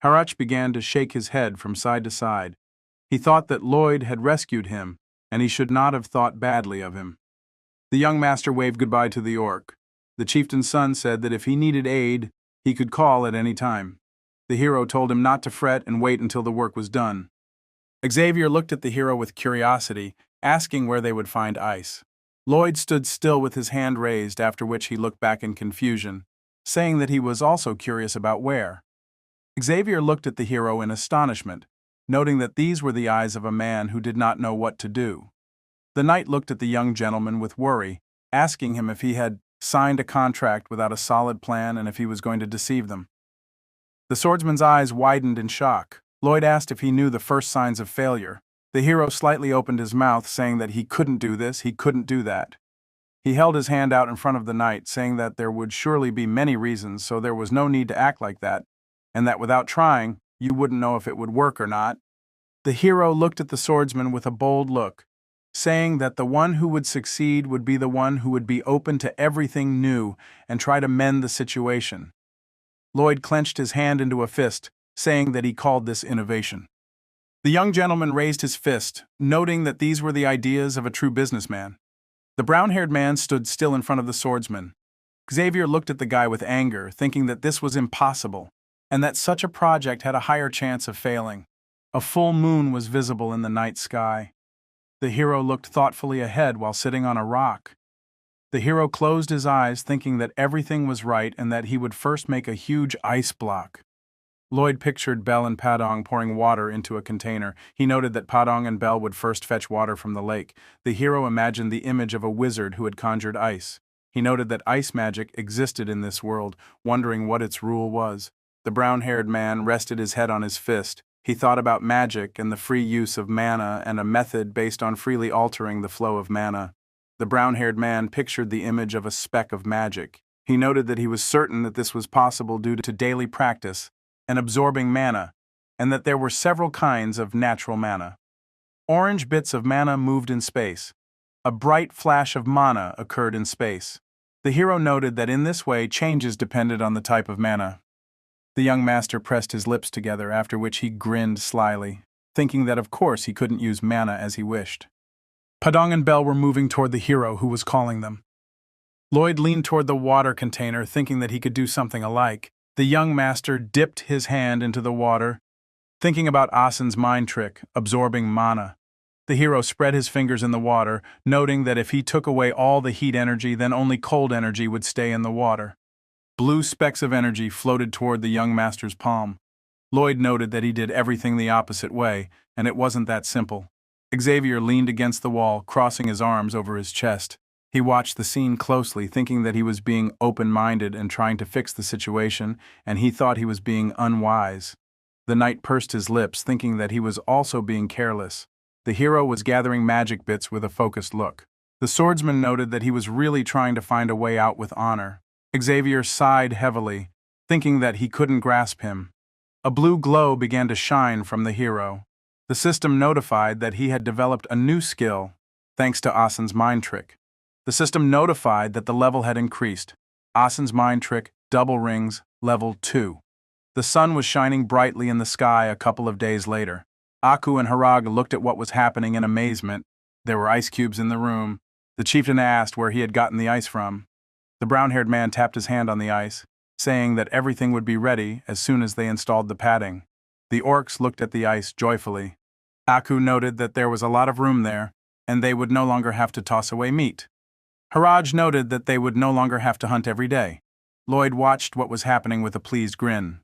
Harach began to shake his head from side to side. He thought that Lloyd had rescued him, and he should not have thought badly of him. The young master waved goodbye to the orc. The chieftain's son said that if he needed aid, he could call at any time. The hero told him not to fret and wait until the work was done. Xavier looked at the hero with curiosity, asking where they would find ice. Lloyd stood still with his hand raised, after which he looked back in confusion, saying that he was also curious about where. Xavier looked at the hero in astonishment, noting that these were the eyes of a man who did not know what to do. The knight looked at the young gentleman with worry, asking him if he had signed a contract without a solid plan and if he was going to deceive them. The swordsman's eyes widened in shock. Lloyd asked if he knew the first signs of failure. The hero slightly opened his mouth, saying that he couldn't do this, he couldn't do that. He held his hand out in front of the knight, saying that there would surely be many reasons, so there was no need to act like that, and that without trying, you wouldn't know if it would work or not. The hero looked at the swordsman with a bold look, saying that the one who would succeed would be the one who would be open to everything new and try to mend the situation. Lloyd clenched his hand into a fist, saying that he called this innovation. The young gentleman raised his fist, noting that these were the ideas of a true businessman. The brown-haired man stood still in front of the swordsman. Xavier looked at the guy with anger, thinking that this was impossible, and that such a project had a higher chance of failing. A full moon was visible in the night sky. The hero looked thoughtfully ahead while sitting on a rock. The hero closed his eyes, thinking that everything was right and that he would first make a huge ice block. Lloyd pictured Belle and Padong pouring water into a container. He noted that Padong and Belle would first fetch water from the lake. The hero imagined the image of a wizard who had conjured ice. He noted that ice magic existed in this world, wondering what its rule was. The brown-haired man rested his head on his fist. He thought about magic and the free use of mana and a method based on freely altering the flow of mana. The brown-haired man pictured the image of a speck of magic. He noted that he was certain that this was possible due to daily practice and absorbing mana, and that there were several kinds of natural mana. Orange bits of mana moved in space. A bright flash of mana occurred in space. The hero noted that in this way changes depended on the type of mana. The young master pressed his lips together, after which he grinned slyly, thinking that of course he couldn't use mana as he wished. Padong and Belle were moving toward the hero who was calling them. Lloyd leaned toward the water container, thinking that he could do something alike. The young master dipped his hand into the water, thinking about Asen's mind trick, absorbing mana. The hero spread his fingers in the water, noting that if he took away all the heat energy, then only cold energy would stay in the water. Blue specks of energy floated toward the young master's palm. Lloyd noted that he did everything the opposite way, and it wasn't that simple. Xavier leaned against the wall, crossing his arms over his chest. He watched the scene closely, thinking that he was being open-minded and trying to fix the situation, and he thought he was being unwise. The knight pursed his lips, thinking that he was also being careless. The hero was gathering magic bits with a focused look. The swordsman noted that he was really trying to find a way out with honor. Xavier sighed heavily, thinking that he couldn't grasp him. A blue glow began to shine from the hero. The system notified that he had developed a new skill, thanks to Asen's mind trick. The system notified that the level had increased. Asen's mind trick, double rings, level 2. The sun was shining brightly in the sky a couple of days later. Aku and Harag looked at what was happening in amazement. There were ice cubes in the room. The chieftain asked where he had gotten the ice from. The brown-haired man tapped his hand on the ice, saying that everything would be ready as soon as they installed the padding. The orcs looked at the ice joyfully. Aku noted that there was a lot of room there, and they would no longer have to toss away meat. Haraj noted that they would no longer have to hunt every day. Lloyd watched what was happening with a pleased grin.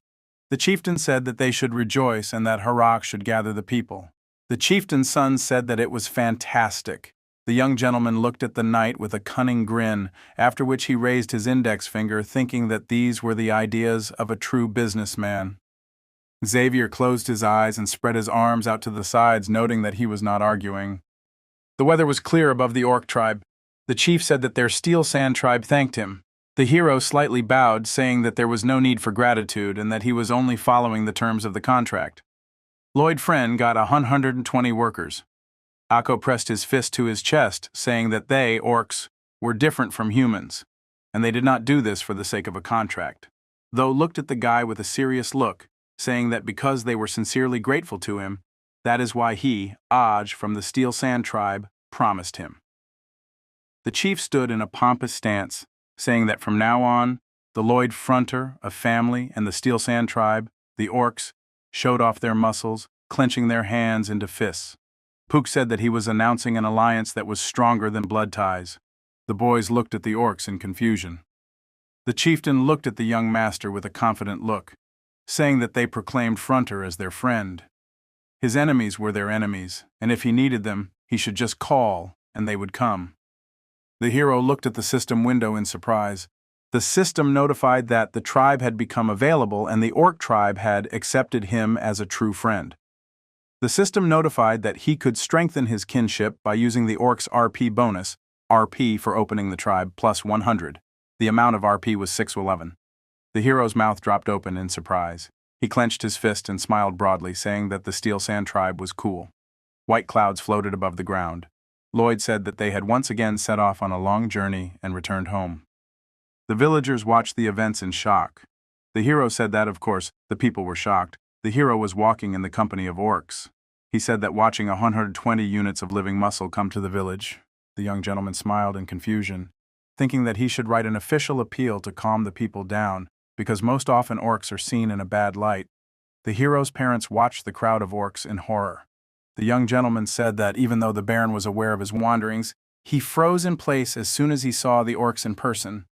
The chieftain said that they should rejoice and that Haraj should gather the people. The chieftain's son said that it was fantastic. The young gentleman looked at the knight with a cunning grin, after which he raised his index finger, thinking that these were the ideas of a true businessman. Xavier closed his eyes and spread his arms out to the sides, noting that he was not arguing. The weather was clear above the orc tribe. The chief said that their Steel Sand tribe thanked him. The hero slightly bowed, saying that there was no need for gratitude and that he was only following the terms of the contract. Lloyd Friend got 120 workers. Akko pressed his fist to his chest, saying that they, orcs, were different from humans, and they did not do this for the sake of a contract. Though looked at the guy with a serious look, saying that because they were sincerely grateful to him, that is why he, Aj, from the Steel Sand tribe, promised him. The chief stood in a pompous stance, saying that from now on, the Lloyd fronter, a family, and the Steel Sand tribe, the orcs, showed off their muscles, clenching their hands into fists. Pook said that he was announcing an alliance that was stronger than blood ties. The boys looked at the orcs in confusion. The chieftain looked at the young master with a confident look, saying that they proclaimed Fronter as their friend. His enemies were their enemies, and if he needed them, he should just call, and they would come. The hero looked at the system window in surprise. The system notified that the tribe had become available and the orc tribe had accepted him as a true friend. The system notified that he could strengthen his kinship by using the orc's RP bonus, RP for opening the tribe, plus 100. The amount of RP was 611. The hero's mouth dropped open in surprise. He clenched his fist and smiled broadly, saying that the Steel Sand tribe was cool. White clouds floated above the ground. Lloyd said that they had once again set off on a long journey and returned home. The villagers watched the events in shock. The hero said that, of course, the people were shocked. The hero was walking in the company of orcs. He said that watching 120 units of living muscle come to the village. The young gentleman smiled in confusion, thinking that he should write an official appeal to calm the people down, because most often orcs are seen in a bad light. The hero's parents watched the crowd of orcs in horror. The young gentleman said that even though the Baron was aware of his wanderings, he froze in place as soon as he saw the orcs in person.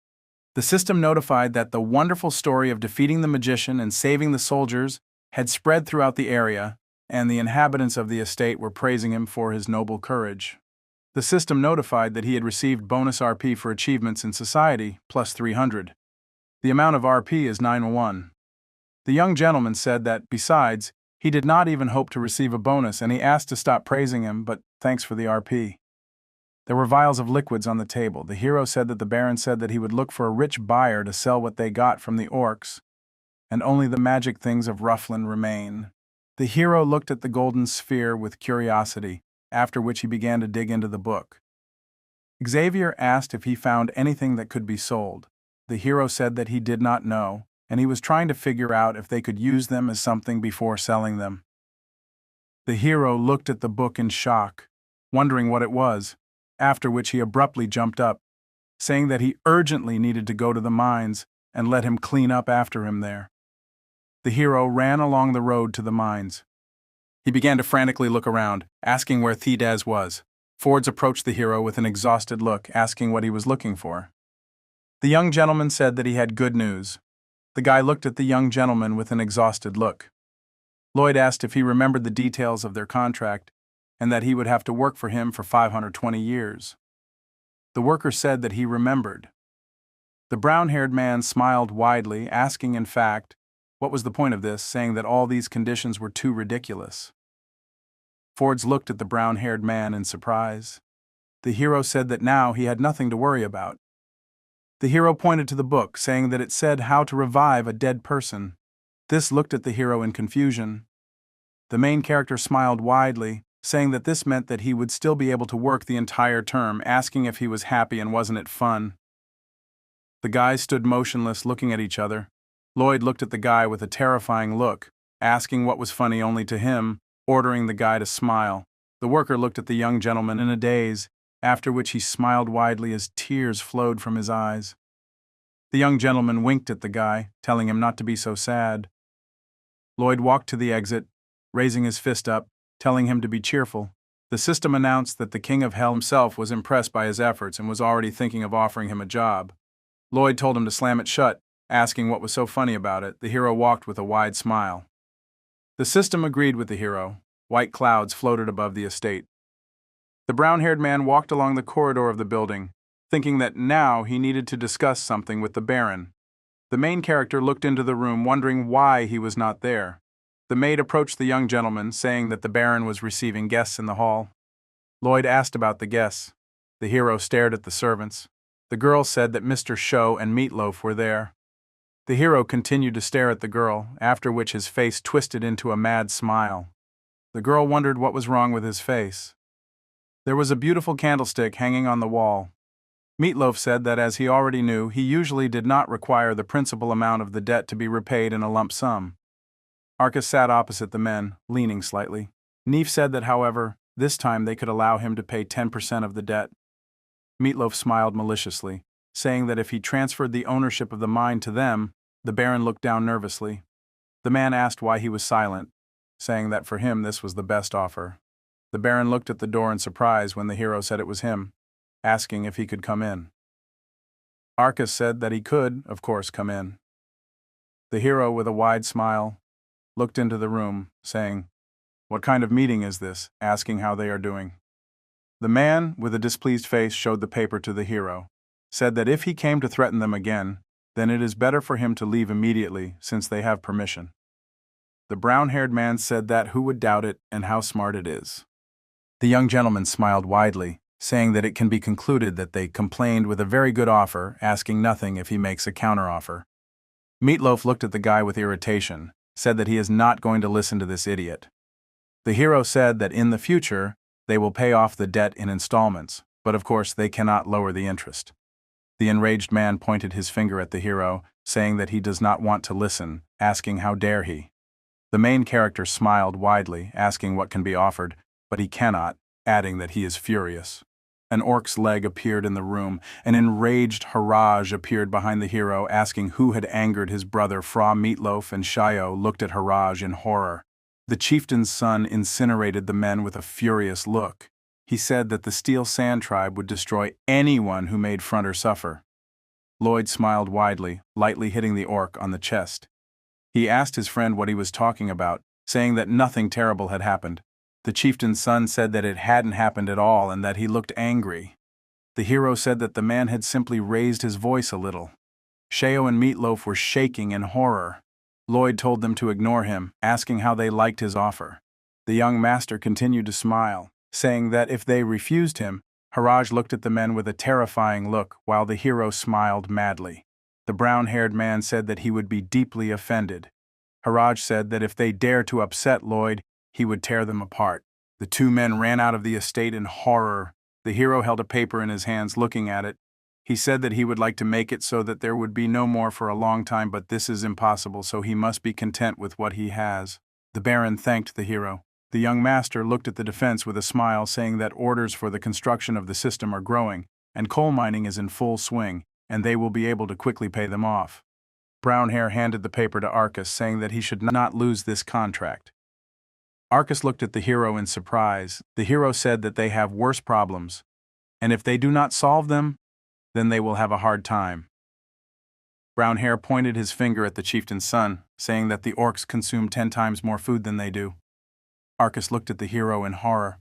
The system notified that the wonderful story of defeating the magician and saving the soldiers had spread throughout the area, and the inhabitants of the estate were praising him for his noble courage. The system notified that he had received bonus RP for achievements in society, plus 300. The amount of RP is 901. The young gentleman said that, besides, he did not even hope to receive a bonus, and he asked to stop praising him, but thanks for the RP. There were vials of liquids on the table. The hero said that the Baron said that he would look for a rich buyer to sell what they got from the orcs, and only the magic things of Rufflin remain. The hero looked at the golden sphere with curiosity, after which he began to dig into the book. Xavier asked if he found anything that could be sold. The hero said that he did not know, and he was trying to figure out if they could use them as something before selling them. The hero looked at the book in shock, wondering what it was, after which he abruptly jumped up, saying that he urgently needed to go to the mines and let him clean up after him there. The hero ran along the road to the mines. He began to frantically look around, asking where Thedaz was. Fords approached the hero with an exhausted look, asking what he was looking for. The young gentleman said that he had good news. The guy looked at the young gentleman with an exhausted look. Lloyd asked if he remembered the details of their contract, and that he would have to work for him for 520 years. The worker said that he remembered. The brown-haired man smiled widely, asking, in fact, what was the point of this, saying that all these conditions were too ridiculous. Fords looked at the brown-haired man in surprise. The hero said that now he had nothing to worry about. The hero pointed to the book, saying that it said how to revive a dead person. This looked at the hero in confusion. The main character smiled widely, saying that this meant that he would still be able to work the entire term, asking if he was happy and wasn't it fun. The guys stood motionless, looking at each other. Lloyd looked at the guy with a terrifying look, asking what was funny only to him, ordering the guy to smile. The worker looked at the young gentleman in a daze, after which he smiled widely as tears flowed from his eyes. The young gentleman winked at the guy, telling him not to be so sad. Lloyd walked to the exit, raising his fist up, telling him to be cheerful. The system announced that the King of Hell himself was impressed by his efforts and was already thinking of offering him a job. Lloyd told him to slam it shut, asking what was so funny about it. The hero walked with a wide smile. The system agreed with the hero. White clouds floated above the estate. The brown-haired man walked along the corridor of the building, thinking that now he needed to discuss something with the Baron. The main character looked into the room, wondering why he was not there. The maid approached the young gentleman, saying that the Baron was receiving guests in the hall. Lloyd asked about the guests. The hero stared at the servants. The girl said that Mr. Show and Meatloaf were there. The hero continued to stare at the girl, after which his face twisted into a mad smile. The girl wondered what was wrong with his face. There was a beautiful candlestick hanging on the wall. Meatloaf said that as he already knew, he usually did not require the principal amount of the debt to be repaid in a lump sum. Arcas sat opposite the men, leaning slightly. Neef said that, however, this time they could allow him to pay 10% of the debt. Meatloaf smiled maliciously, saying that if he transferred the ownership of the mine to them, the Baron looked down nervously. The man asked why he was silent, saying that for him this was the best offer. The Baron looked at the door in surprise when the hero said it was him, asking if he could come in. Arcas said that he could, of course, come in. The hero, with a wide smile, looked into the room, saying, "What kind of meeting is this?" asking how they are doing. The man, with a displeased face, showed the paper to the hero, said that if he came to threaten them again, then it is better for him to leave immediately, since they have permission. The brown-haired man said that who would doubt it and how smart it is. The young gentleman smiled widely, saying that it can be concluded that they complained with a very good offer, asking nothing if he makes a counteroffer. Meatloaf looked at the guy with irritation, said that he is not going to listen to this idiot. The hero said that in the future, they will pay off the debt in installments, but of course they cannot lower the interest. The enraged man pointed his finger at the hero, saying that he does not want to listen, asking how dare he. The main character smiled widely, asking what can be offered, but he cannot, adding that he is furious. An orc's leg appeared in the room. An enraged Haraj appeared behind the hero, asking who had angered his brother. Fra Meatloaf and Shayo looked at Haraj in horror. The chieftain's son incinerated the men with a furious look. He said that the Steel Sand tribe would destroy anyone who made Fronter suffer. Lloyd smiled widely, lightly hitting the orc on the chest. He asked his friend what he was talking about, saying that nothing terrible had happened. The chieftain's son said that it hadn't happened at all and that he looked angry. The hero said that the man had simply raised his voice a little. Shayo and Meatloaf were shaking in horror. Lloyd told them to ignore him, asking how they liked his offer. The young master continued to smile, saying that if they refused him, Haraj looked at the men with a terrifying look while the hero smiled madly. The brown-haired man said that he would be deeply offended. Haraj said that if they dared to upset Lloyd, he would tear them apart. The two men ran out of the estate in horror. The hero held a paper in his hands, looking at it. He said that he would like to make it so that there would be no more for a long time, but this is impossible, so he must be content with what he has. The Baron thanked the hero. The young master looked at the defense with a smile, saying that orders for the construction of the system are growing, and coal mining is in full swing, and they will be able to quickly pay them off. Brownhair handed the paper to Arcas, saying that he should not lose this contract. Arcas looked at the hero in surprise. The hero said that they have worse problems, and if they do not solve them, then they will have a hard time. Brownhair pointed his finger at the chieftain's son, saying that the orcs consume 10 times more food than they do. Arcas looked at the hero in horror.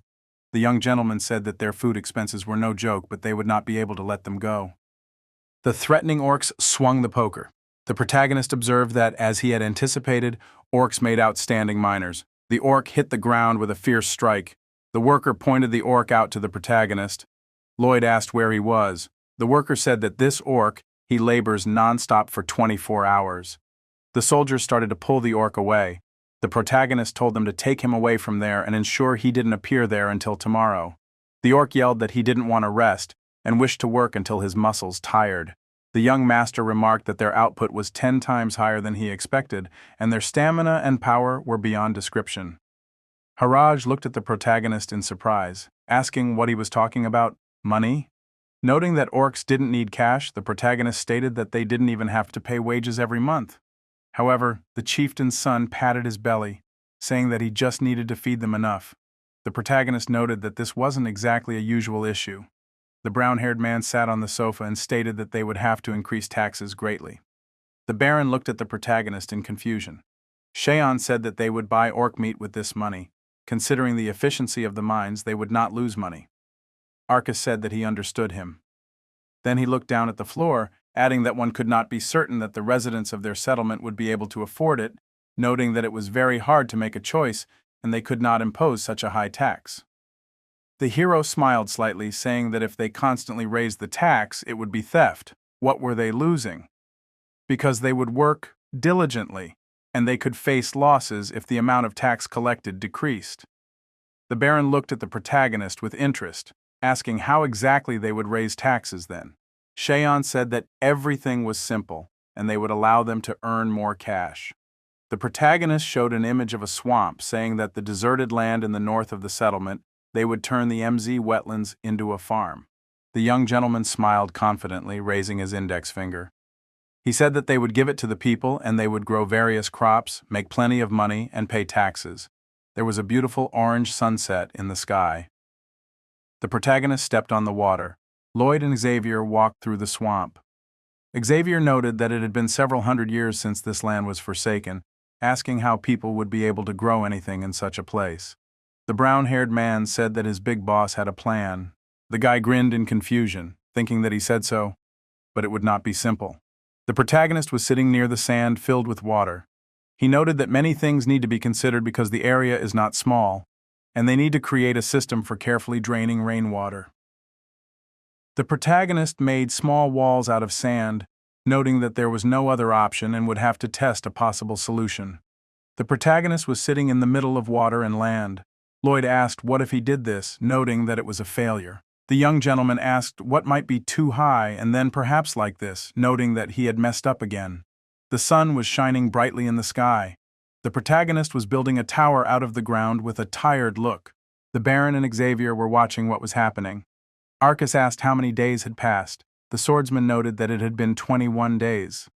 The young gentleman said that their food expenses were no joke, but they would not be able to let them go. The threatening orcs swung the poker. The protagonist observed that, as he had anticipated, orcs made outstanding miners. The orc hit the ground with a fierce strike. The worker pointed the orc out to the protagonist. Lloyd asked where he was. The worker said that this orc, he labors non-stop for 24 hours. The soldiers started to pull the orc away. The protagonist told them to take him away from there and ensure he didn't appear there until tomorrow. The orc yelled that he didn't want to rest and wished to work until his muscles tired. The young master remarked that their output was 10 times higher than he expected, and their stamina and power were beyond description. Haraj looked at the protagonist in surprise, asking what he was talking about. Money? Noting that orcs didn't need cash, the protagonist stated that they didn't even have to pay wages every month. However, the chieftain's son patted his belly, saying that he just needed to feed them enough. The protagonist noted that this wasn't exactly a usual issue. The brown-haired man sat on the sofa and stated that they would have to increase taxes greatly. The Baron looked at the protagonist in confusion. Shayon said that they would buy orc meat with this money. Considering the efficiency of the mines, they would not lose money. Arcas said that he understood him. Then he looked down at the floor, adding that one could not be certain that the residents of their settlement would be able to afford it, noting that it was very hard to make a choice and they could not impose such a high tax. The hero smiled slightly, saying that if they constantly raised the tax, it would be theft. What were they losing? Because they would work diligently, and they could face losses if the amount of tax collected decreased. The Baron looked at the protagonist with interest, asking how exactly they would raise taxes then. Shayon said that everything was simple, and they would allow them to earn more cash. The protagonist showed an image of a swamp, saying that the deserted land in the north of the settlement, they would turn the MZ wetlands into a farm. The young gentleman smiled confidently, raising his index finger. He said that they would give it to the people and they would grow various crops, make plenty of money, and pay taxes. There was a beautiful orange sunset in the sky. The protagonist stepped on the water. Lloyd and Xavier walked through the swamp. Xavier noted that it had been several hundred years since this land was forsaken, asking how people would be able to grow anything in such a place. The brown-haired man said that his big boss had a plan. The guy grinned in confusion, thinking that he said so, but it would not be simple. The protagonist was sitting near the sand filled with water. He noted that many things need to be considered because the area is not small, and they need to create a system for carefully draining rainwater. The protagonist made small walls out of sand, noting that there was no other option and would have to test a possible solution. The protagonist was sitting in the middle of water and land. Lloyd asked what if he did this, noting that it was a failure. The young gentleman asked what might be too high and then perhaps like this, noting that he had messed up again. The sun was shining brightly in the sky. The protagonist was building a tower out of the ground with a tired look. The Baron and Xavier were watching what was happening. Arcus asked how many days had passed. The swordsman noted that it had been 21 days.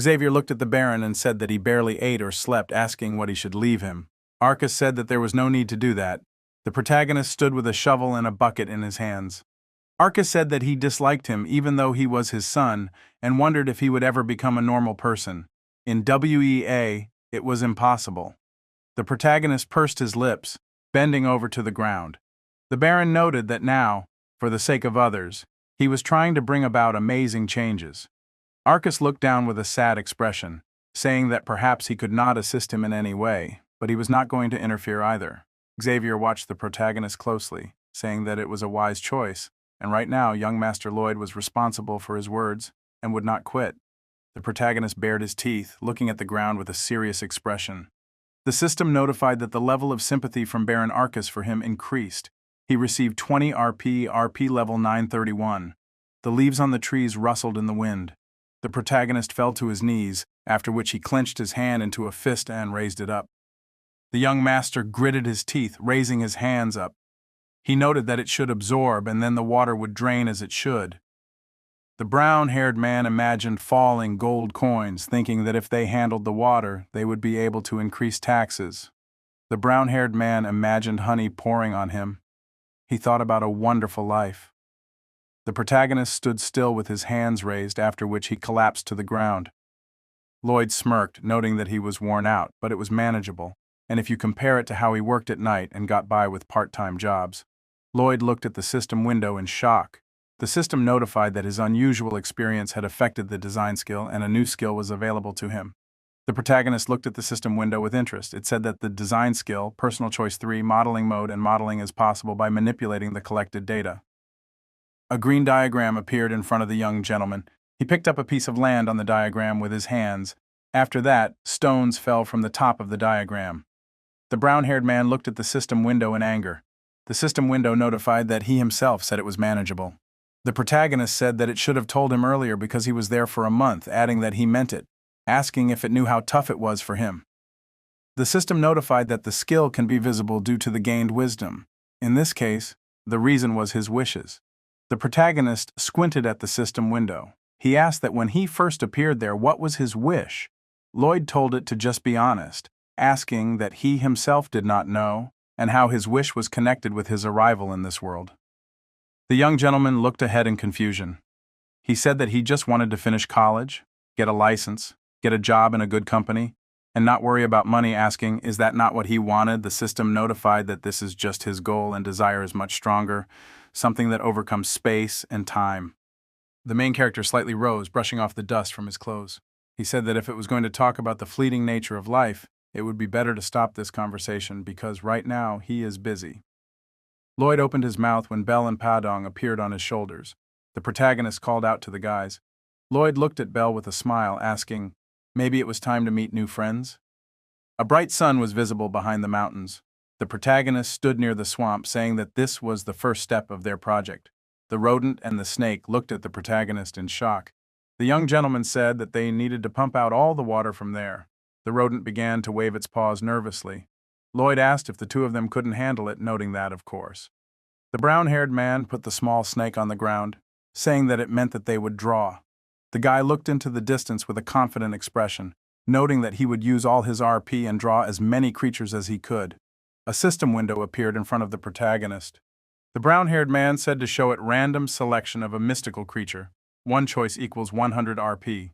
Xavier looked at the Baron and said that he barely ate or slept, asking what he should leave him. Arcus said that there was no need to do that. The protagonist stood with a shovel and a bucket in his hands. Arcus said that he disliked him even though he was his son, and wondered if he would ever become a normal person. In WEA, it was impossible. The protagonist pursed his lips, bending over to the ground. The Baron noted that now, for the sake of others, he was trying to bring about amazing changes. Arcus looked down with a sad expression, saying that perhaps he could not assist him in any way, but he was not going to interfere either. Xavier watched the protagonist closely, saying that it was a wise choice, and right now young Master Lloyd was responsible for his words and would not quit. The protagonist bared his teeth, looking at the ground with a serious expression. The system notified that the level of sympathy from Baron Arcus for him increased. He received 20 RP level 931. The leaves on the trees rustled in the wind. The protagonist fell to his knees, after which he clenched his hand into a fist and raised it up. The young master gritted his teeth, raising his hands up. He noted that it should absorb and then the water would drain as it should. The brown-haired man imagined falling gold coins, thinking that if they handled the water, they would be able to increase taxes. The brown-haired man imagined honey pouring on him. He thought about a wonderful life. The protagonist stood still with his hands raised, after which he collapsed to the ground. Lloyd smirked, noting that he was worn out, but it was manageable, and if you compare it to how he worked at night and got by with part-time jobs. Lloyd looked at the system window in shock. The system notified that his unusual experience had affected the design skill and a new skill was available to him. The protagonist looked at the system window with interest. It said that the design skill, personal choice 3, modeling mode, and modeling is possible by manipulating the collected data. A green diagram appeared in front of the young gentleman. He picked up a piece of land on the diagram with his hands. After that, stones fell from the top of the diagram. The brown-haired man looked at the system window in anger. The system window notified that he himself said it was manageable. The protagonist said that it should have told him earlier because he was there for a month, adding that he meant it, asking if it knew how tough it was for him. The system notified that the skill can be visible due to the gained wisdom. In this case, the reason was his wishes. The protagonist squinted at the system window. He asked that when he first appeared there, what was his wish? Lloyd told it to just be honest, asking that he himself did not know, and how his wish was connected with his arrival in this world. The young gentleman looked ahead in confusion. He said that he just wanted to finish college, get a license, get a job in a good company, and not worry about money, asking, is that not what he wanted? The system notified that this is just his goal and desire is much stronger, something that overcomes space and time. The main character slightly rose, brushing off the dust from his clothes. He said that if it was going to talk about the fleeting nature of life, it would be better to stop this conversation because right now he is busy. Lloyd opened his mouth when Bell and Padong appeared on his shoulders. The protagonist called out to the guys. Lloyd looked at Bell with a smile, asking, maybe it was time to meet new friends? A bright sun was visible behind the mountains. The protagonist stood near the swamp, saying that this was the first step of their project. The rodent and the snake looked at the protagonist in shock. The young gentleman said that they needed to pump out all the water from there. The rodent began to wave its paws nervously. Lloyd asked if the two of them couldn't handle it, noting that, of course. The brown-haired man put the small snake on the ground, saying that it meant that they would draw. The guy looked into the distance with a confident expression, noting that he would use all his RP and draw as many creatures as he could. A system window appeared in front of the protagonist. The brown-haired man said to show it random selection of a mystical creature. One choice equals 100 RP.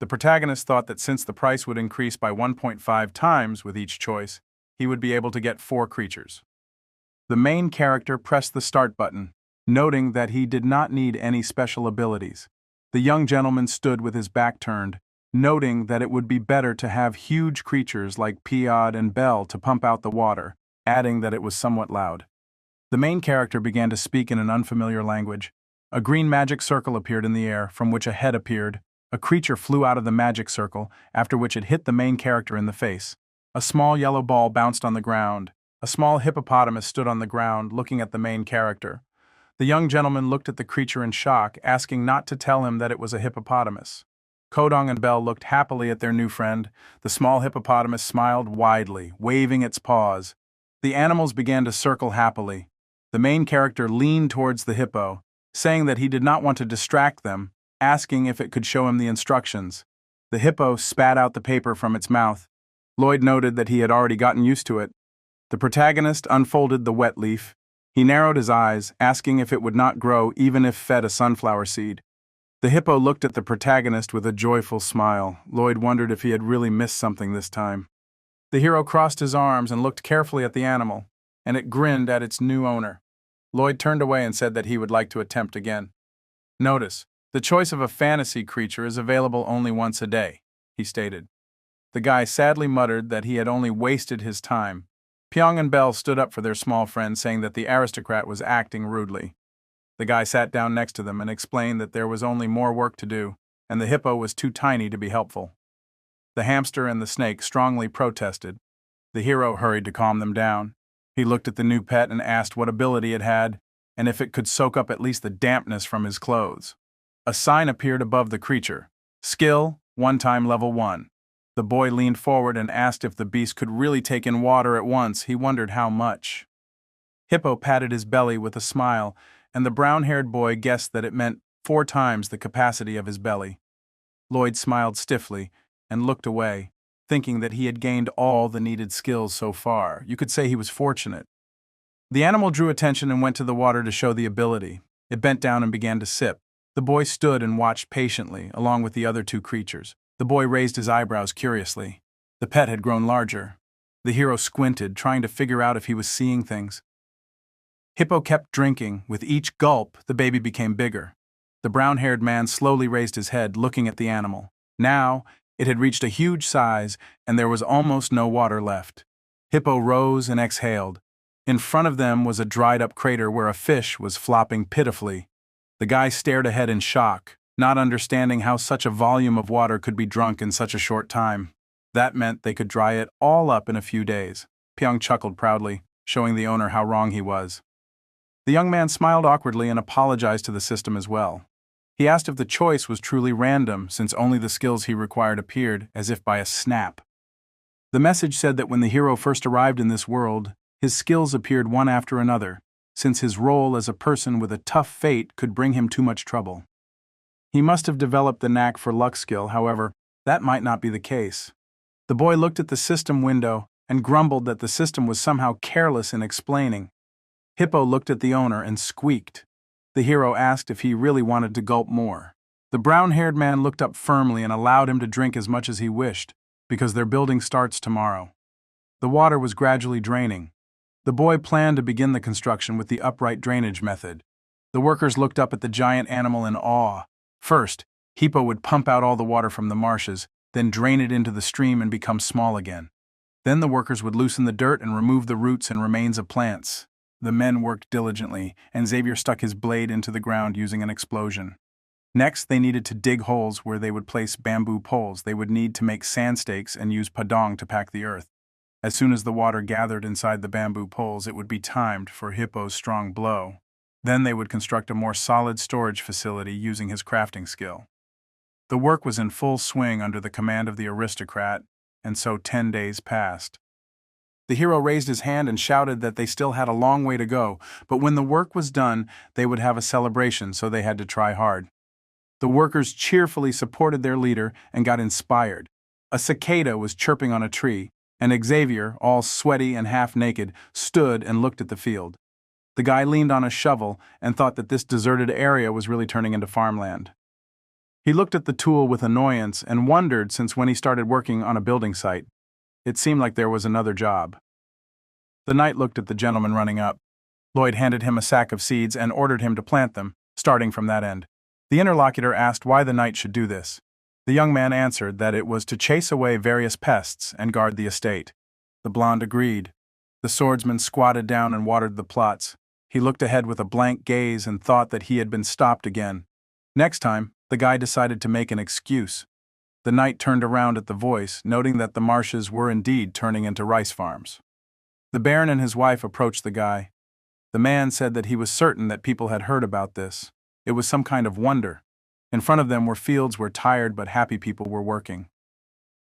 The protagonist thought that since the price would increase by 1.5 times with each choice, he would be able to get 4 creatures. The main character pressed the start button, noting that he did not need any special abilities. The young gentleman stood with his back turned, noting that it would be better to have huge creatures like Piod and Bell to pump out the water, adding that it was somewhat loud. The main character began to speak in an unfamiliar language. A green magic circle appeared in the air, from which a head appeared. A creature flew out of the magic circle, after which it hit the main character in the face. A small yellow ball bounced on the ground. A small hippopotamus stood on the ground, looking at the main character. The young gentleman looked at the creature in shock, asking not to tell him that it was a hippopotamus. Kodong and Bell looked happily at their new friend. The small hippopotamus smiled widely, waving its paws. The animals began to circle happily. The main character leaned towards the hippo, saying that he did not want to distract them, asking if it could show him the instructions. The hippo spat out the paper from its mouth. Lloyd noted that he had already gotten used to it. The protagonist unfolded the wet leaf. He narrowed his eyes, asking if it would not grow even if fed a sunflower seed. The hippo looked at the protagonist with a joyful smile. Lloyd wondered if he had really missed something this time. The hero crossed his arms and looked carefully at the animal, and it grinned at its new owner. Lloyd turned away and said that he would like to attempt again. Notice, the choice of a fantasy creature is available only once a day, he stated. The guy sadly muttered that he had only wasted his time. Pyong and Bell stood up for their small friend, saying that the aristocrat was acting rudely. The guy sat down next to them and explained that there was only more work to do, and the hippo was too tiny to be helpful. The hamster and the snake strongly protested. The hero hurried to calm them down. He looked at the new pet and asked what ability it had, and if it could soak up at least the dampness from his clothes. A sign appeared above the creature. Skill, 1-time level 1. The boy leaned forward and asked if the beast could really take in water at once. He wondered how much. Hippo patted his belly with a smile, and the brown-haired boy guessed that it meant 4 times the capacity of his belly. Lloyd smiled stiffly and looked away, thinking that he had gained all the needed skills so far. You could say he was fortunate. The animal drew attention and went to the water to show the ability. It bent down and began to sip. The boy stood and watched patiently, along with the other 2 creatures. The boy raised his eyebrows curiously. The pet had grown larger. The hero squinted, trying to figure out if he was seeing things. Hippo kept drinking. With each gulp, the baby became bigger. The brown-haired man slowly raised his head, looking at the animal. Now, it had reached a huge size, and there was almost no water left. Hippo rose and exhaled. In front of them was a dried-up crater where a fish was flopping pitifully. The guy stared ahead in shock, not understanding how such a volume of water could be drunk in such a short time. That meant they could dry it all up in a few days. Pyong chuckled proudly, showing the owner how wrong he was. The young man smiled awkwardly and apologized to the system as well. He asked if the choice was truly random, since only the skills he required appeared, as if by a snap. The message said that when the hero first arrived in this world, his skills appeared one after another, since his role as a person with a tough fate could bring him too much trouble. He must have developed the knack for luck skill, however, that might not be the case. The boy looked at the system window and grumbled that the system was somehow careless in explaining. Hippo looked at the owner and squeaked. The hero asked if he really wanted to gulp more. The brown-haired man looked up firmly and allowed him to drink as much as he wished, because their building starts tomorrow. The water was gradually draining. The boy planned to begin the construction with the upright drainage method. The workers looked up at the giant animal in awe. First, Hippo would pump out all the water from the marshes, then drain it into the stream and become small again. Then the workers would loosen the dirt and remove the roots and remains of plants. The men worked diligently, and Xavier stuck his blade into the ground using an explosion. Next, they needed to dig holes where they would place bamboo poles. They would need to make sand stakes and use padong to pack the earth. As soon as the water gathered inside the bamboo poles, it would be timed for Hippo's strong blow. Then they would construct a more solid storage facility using his crafting skill. The work was in full swing under the command of the aristocrat, and so 10 days passed. The hero raised his hand and shouted that they still had a long way to go, but when the work was done, they would have a celebration, so they had to try hard. The workers cheerfully supported their leader and got inspired. A cicada was chirping on a tree, and Xavier, all sweaty and half-naked, stood and looked at the field. The guy leaned on a shovel and thought that this deserted area was really turning into farmland. He looked at the tool with annoyance and wondered, since when he started working on a building site, it seemed like there was another job. The knight looked at the gentleman running up. Lloyd handed him a sack of seeds and ordered him to plant them, starting from that end. The interlocutor asked why the knight should do this. The young man answered that it was to chase away various pests and guard the estate. The blonde agreed. The swordsman squatted down and watered the plots. He looked ahead with a blank gaze and thought that he had been stopped again. Next time, the guy decided to make an excuse. The knight turned around at the voice, noting that the marshes were indeed turning into rice farms. The baron and his wife approached the guy. The man said that he was certain that people had heard about this. It was some kind of wonder. In front of them were fields where tired but happy people were working.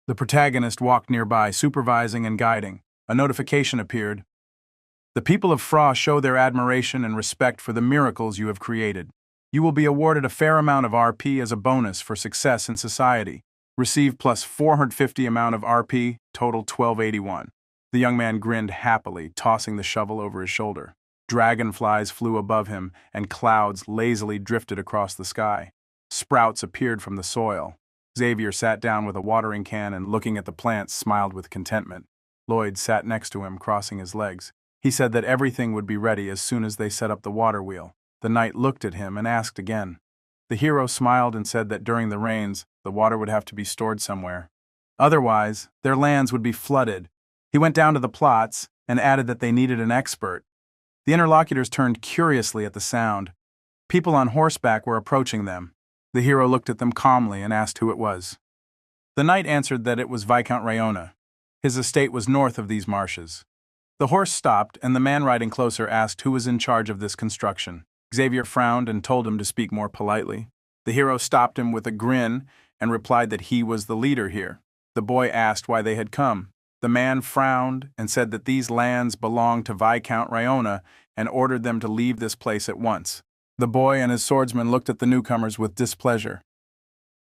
The protagonist walked nearby, supervising and guiding. A notification appeared. The people of Fra show their admiration and respect for the miracles you have created. You will be awarded a fair amount of RP as a bonus for success in society. Receive plus 450 amount of RP, total 1281. The young man grinned happily, tossing the shovel over his shoulder. Dragonflies flew above him, and clouds lazily drifted across the sky. Sprouts appeared from the soil. Xavier sat down with a watering can and, looking at the plants, smiled with contentment. Lloyd sat next to him, crossing his legs. He said that everything would be ready as soon as they set up the water wheel. The knight looked at him and asked again. The hero smiled and said that during the rains, the water would have to be stored somewhere. Otherwise, their lands would be flooded. He went down to the plots and added that they needed an expert. The interlocutors turned curiously at the sound. People on horseback were approaching them. The hero looked at them calmly and asked who it was. The knight answered that it was Viscount Rayona. His estate was north of these marshes. The horse stopped, and the man riding closer asked who was in charge of this construction. Xavier frowned and told him to speak more politely. The hero stopped him with a grin and replied that he was the leader here. The boy asked why they had come. The man frowned and said that these lands belonged to Viscount Rayona and ordered them to leave this place at once. The boy and his swordsman looked at the newcomers with displeasure.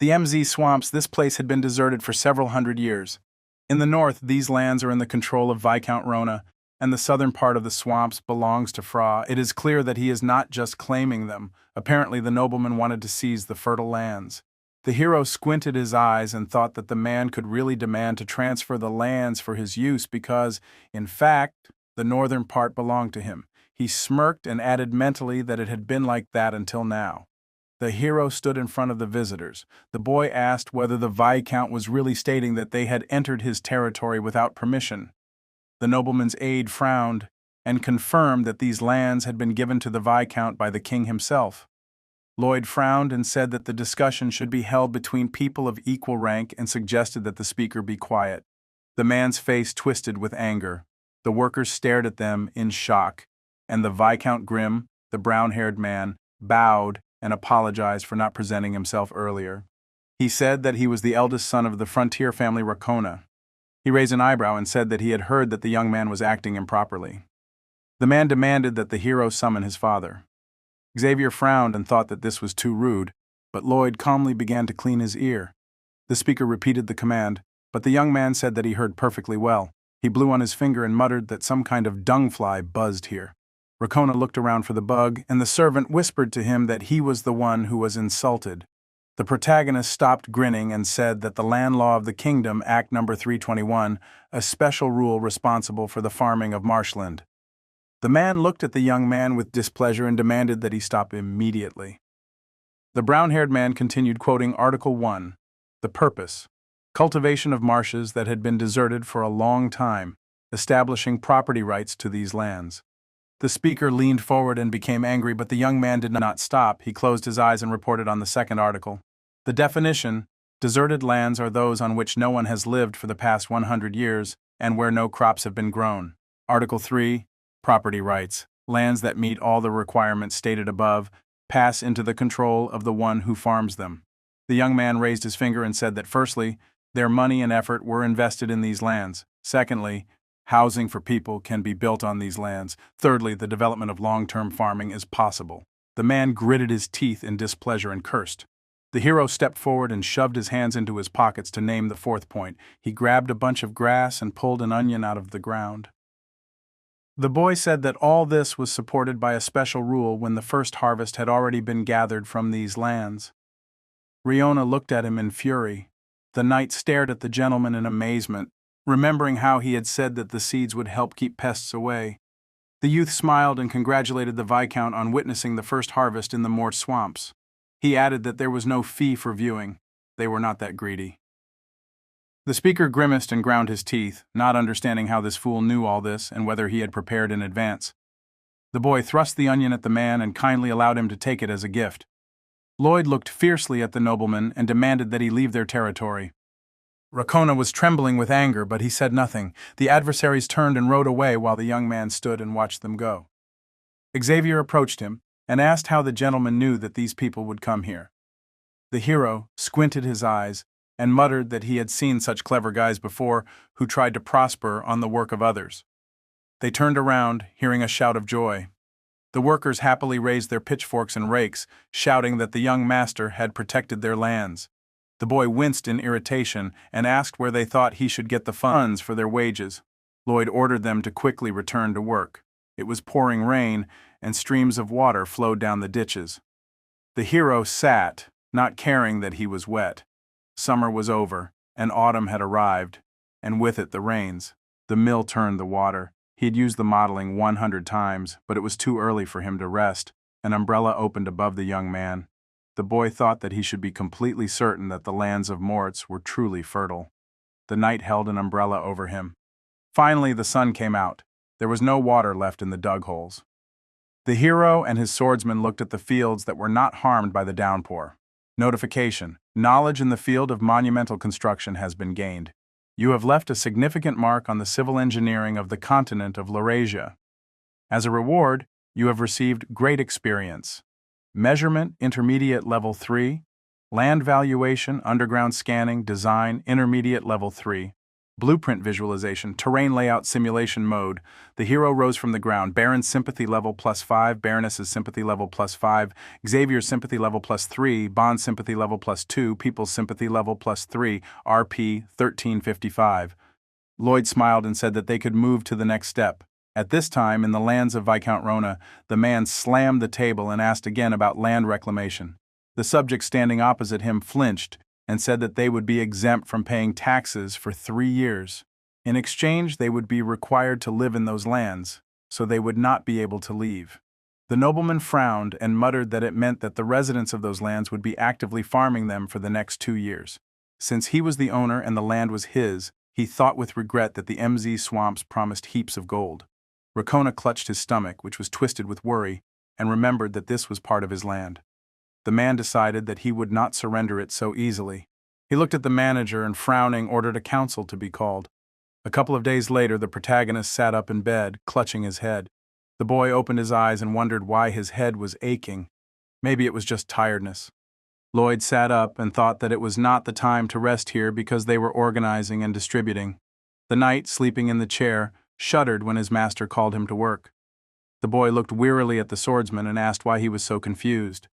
The MZ swamps, this place had been deserted for several hundred years. In the north, these lands are in the control of Viscount Rona, and the southern part of the swamps belongs to Fra. It is clear that he is not just claiming them. Apparently the nobleman wanted to seize the fertile lands. The hero squinted his eyes and thought that the man could really demand to transfer the lands for his use because, in fact, the northern part belonged to him. He smirked and added mentally that it had been like that until now. The hero stood in front of the visitors. The boy asked whether the Viscount was really stating that they had entered his territory without permission. The nobleman's aide frowned and confirmed that these lands had been given to the Viscount by the king himself. Lloyd frowned and said that the discussion should be held between people of equal rank and suggested that the speaker be quiet. The man's face twisted with anger. The workers stared at them in shock, and the Viscount Grimm, the brown-haired man, bowed and apologized for not presenting himself earlier. He said that he was the eldest son of the frontier family Racona. He raised an eyebrow and said that he had heard that the young man was acting improperly. The man demanded that the hero summon his father. Xavier frowned and thought that this was too rude, but Lloyd calmly began to clean his ear. The speaker repeated the command, but the young man said that he heard perfectly well. He blew on his finger and muttered that some kind of dung fly buzzed here. Racona looked around for the bug, and the servant whispered to him that he was the one who was insulted. The protagonist stopped grinning and said that the Land Law of the Kingdom, Act No. 321, a special rule responsible for the farming of marshland. The man looked at the young man with displeasure and demanded that he stop immediately. The brown-haired man continued quoting Article 1, the purpose, cultivation of marshes that had been deserted for a long time, establishing property rights to these lands. The speaker leaned forward and became angry, but the young man did not stop. He closed his eyes and reported on the second article. The definition: deserted lands are those on which no one has lived for the past 100 years and where no crops have been grown. Article 3, property rights. Lands that meet all the requirements stated above pass into the control of the one who farms them. The young man raised his finger and said that firstly, Their money and effort were invested in these lands. Secondly, housing for people can be built on these lands. Thirdly, the development of long-term farming is possible. The man gritted his teeth in displeasure and cursed. The hero stepped forward and shoved his hands into his pockets to name the fourth point. He grabbed a bunch of grass and pulled an onion out of the ground. The boy said that all this was supported by a special rule when the first harvest had already been gathered from these lands. Riona looked at him in fury. The knight stared at the gentleman in amazement, remembering how he had said that the seeds would help keep pests away. The youth smiled and congratulated the Viscount on witnessing the first harvest in the Mort swamps. He added that there was no fee for viewing. They were not that greedy. The speaker grimaced and ground his teeth, not understanding how this fool knew all this and whether he had prepared in advance. The boy thrust the onion at the man and kindly allowed him to take it as a gift. Lloyd looked fiercely at the nobleman and demanded that he leave their territory. Rakona was trembling with anger, but he said nothing. The adversaries turned and rode away while the young man stood and watched them go. Xavier approached him and asked how the gentleman knew that these people would come here. The hero squinted his eyes and muttered that he had seen such clever guys before who tried to prosper on the work of others. They turned around, hearing a shout of joy. The workers happily raised their pitchforks and rakes, shouting that the young master had protected their lands. The boy winced in irritation and asked where they thought he should get the funds for their wages. Lloyd ordered them to quickly return to work. It was pouring rain, and streams of water flowed down the ditches. The hero sat, not caring that he was wet. Summer was over, and autumn had arrived, and with it the rains. The mill turned the water. He had used the modeling 100 times, but it was too early for him to rest. An umbrella opened above the young man. The boy thought that he should be completely certain that the lands of Morts were truly fertile. The knight held an umbrella over him. Finally, the sun came out. There was no water left in the dug holes. The hero and his swordsman looked at the fields that were not harmed by the downpour. Notification: knowledge in the field of monumental construction has been gained. You have left a significant mark on the civil engineering of the continent of Laurasia. As a reward, you have received great experience. Measurement, intermediate level 3. Land valuation, underground scanning, design, intermediate level 3. Blueprint visualization, terrain layout simulation mode. The hero rose from the ground. Baron's sympathy level +5, Baroness's sympathy level +5, Xavier's sympathy level +3, Bond's sympathy level +2, People's sympathy level +3, RP 1355. Lloyd smiled and said that they could move to the next step. At this time, in the lands of Viscount Rona, the man slammed the table and asked again about land reclamation. The subject standing opposite him flinched and said that they would be exempt from paying taxes for 3 years. In exchange, they would be required to live in those lands, so they would not be able to leave. The nobleman frowned and muttered that it meant that the residents of those lands would be actively farming them for the next 2 years. Since he was the owner and the land was his, he thought with regret that the MZ swamps promised heaps of gold. Rakona clutched his stomach, which was twisted with worry, and remembered that this was part of his land. The man decided that he would not surrender it so easily. He looked at the manager and, frowning, ordered a council to be called. A couple of days later, the protagonist sat up in bed, clutching his head. The boy opened his eyes and wondered why his head was aching. Maybe it was just tiredness. Lloyd sat up and thought that it was not the time to rest here because they were organizing and distributing. The knight, sleeping in the chair, shuddered when his master called him to work. The boy looked wearily at the swordsman and asked why he was so confused.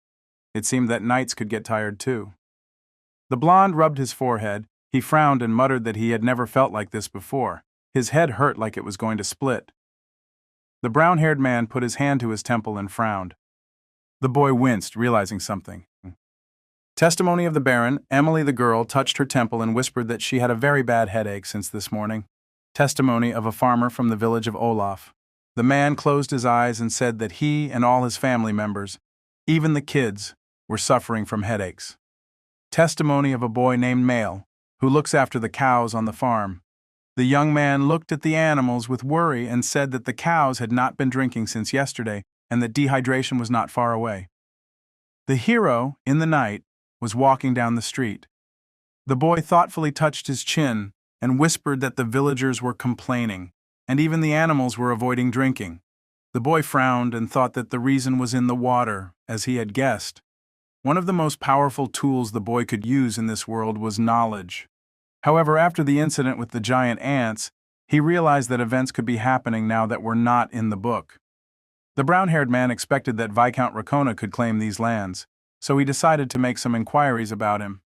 It seemed that knights could get tired too. The blonde rubbed his forehead. He frowned and muttered that he had never felt like this before. His head hurt like it was going to split. The brown-haired man put his hand to his temple and frowned. The boy winced, realizing something. Testimony of the Baron. Emily the girl touched her temple and whispered that she had a very bad headache since this morning. Testimony of a farmer from the village of Olaf. The man closed his eyes and said that he and all his family members, even the kids, were suffering from headaches. Testimony of a boy named Male, who looks after the cows on the farm. The young man looked at the animals with worry and said that the cows had not been drinking since yesterday and that dehydration was not far away. The hero, in the night, was walking down the street. The boy thoughtfully touched his chin and whispered that the villagers were complaining, and even the animals were avoiding drinking. The boy frowned and thought that the reason was in the water, as he had guessed. One of the most powerful tools the boy could use in this world was knowledge. However, after the incident with the giant ants, he realized that events could be happening now that were not in the book. The brown-haired man expected that Viscount Racona could claim these lands, so he decided to make some inquiries about him.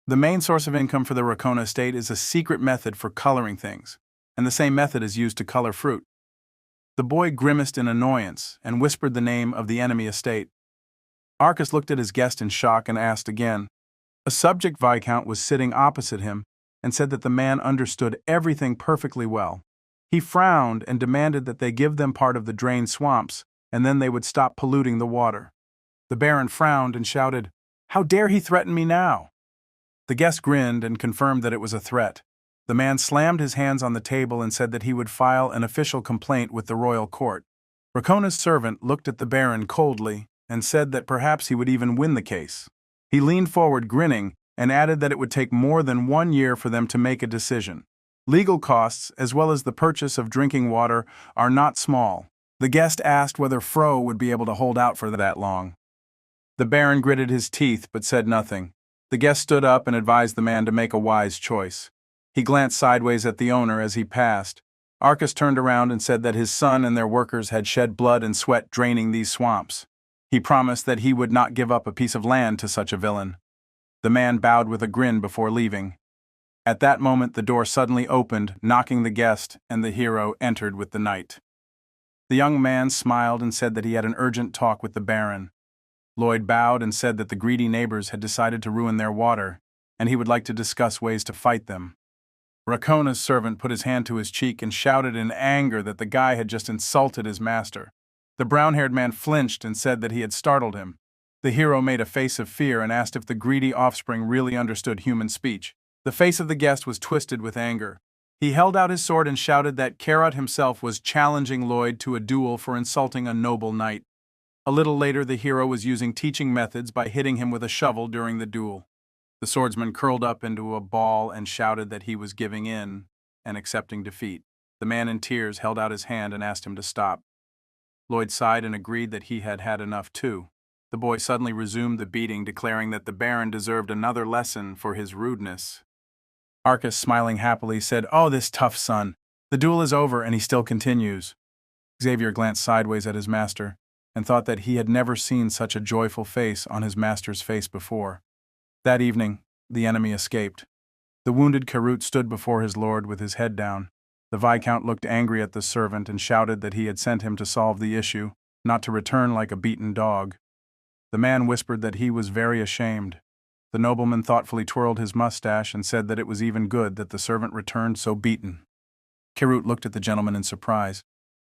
The main source of income for the Racona estate is a secret method for coloring things, and the same method is used to color fruit. The boy grimaced in annoyance and whispered the name of the enemy estate. Arcas looked at his guest in shock and asked again. A subject viscount was sitting opposite him and said that the man understood everything perfectly well. He frowned and demanded that they give them part of the drained swamps, and then they would stop polluting the water. The Baron frowned and shouted, "How dare he threaten me now?" The guest grinned and confirmed that it was a threat. The man slammed his hands on the table and said that he would file an official complaint with the royal court. Racona's servant looked at the Baron coldly and said that perhaps he would even win the case. He leaned forward grinning and added that it would take more than 1 year for them to make a decision. Legal costs, as well as the purchase of drinking water, are not small. The guest asked whether Fro would be able to hold out for that long. The Baron gritted his teeth but said nothing. The guest stood up and advised the man to make a wise choice. He glanced sideways at the owner as he passed. Arcas turned around and said that his son and their workers had shed blood and sweat draining these swamps. He promised that he would not give up a piece of land to such a villain. The man bowed with a grin before leaving. At that moment the door suddenly opened, knocking the guest, and the hero entered with the knight. The young man smiled and said that he had an urgent talk with the Baron. Lloyd bowed and said that the greedy neighbors had decided to ruin their water, and he would like to discuss ways to fight them. Racona's servant put his hand to his cheek and shouted in anger that the guy had just insulted his master. The brown-haired man flinched and said that he had startled him. The hero made a face of fear and asked if the greedy offspring really understood human speech. The face of the guest was twisted with anger. He held out his sword and shouted that Carrot himself was challenging Lloyd to a duel for insulting a noble knight. A little later, the hero was using teaching methods by hitting him with a shovel during the duel. The swordsman curled up into a ball and shouted that he was giving in and accepting defeat. The man in tears held out his hand and asked him to stop. Lloyd sighed and agreed that he had had enough too. The boy suddenly resumed the beating, declaring that the Baron deserved another lesson for his rudeness. Arcas, smiling happily, said, "Oh, this tough son. The duel is over and he still continues." Xavier glanced sideways at his master and thought that he had never seen such a joyful face on his master's face before. That evening, the enemy escaped. The wounded Carrot stood before his lord with his head down. The Viscount looked angry at the servant and shouted that he had sent him to solve the issue, not to return like a beaten dog. The man whispered that he was very ashamed. The nobleman thoughtfully twirled his mustache and said that it was even good that the servant returned so beaten. Carrot looked at the gentleman in surprise.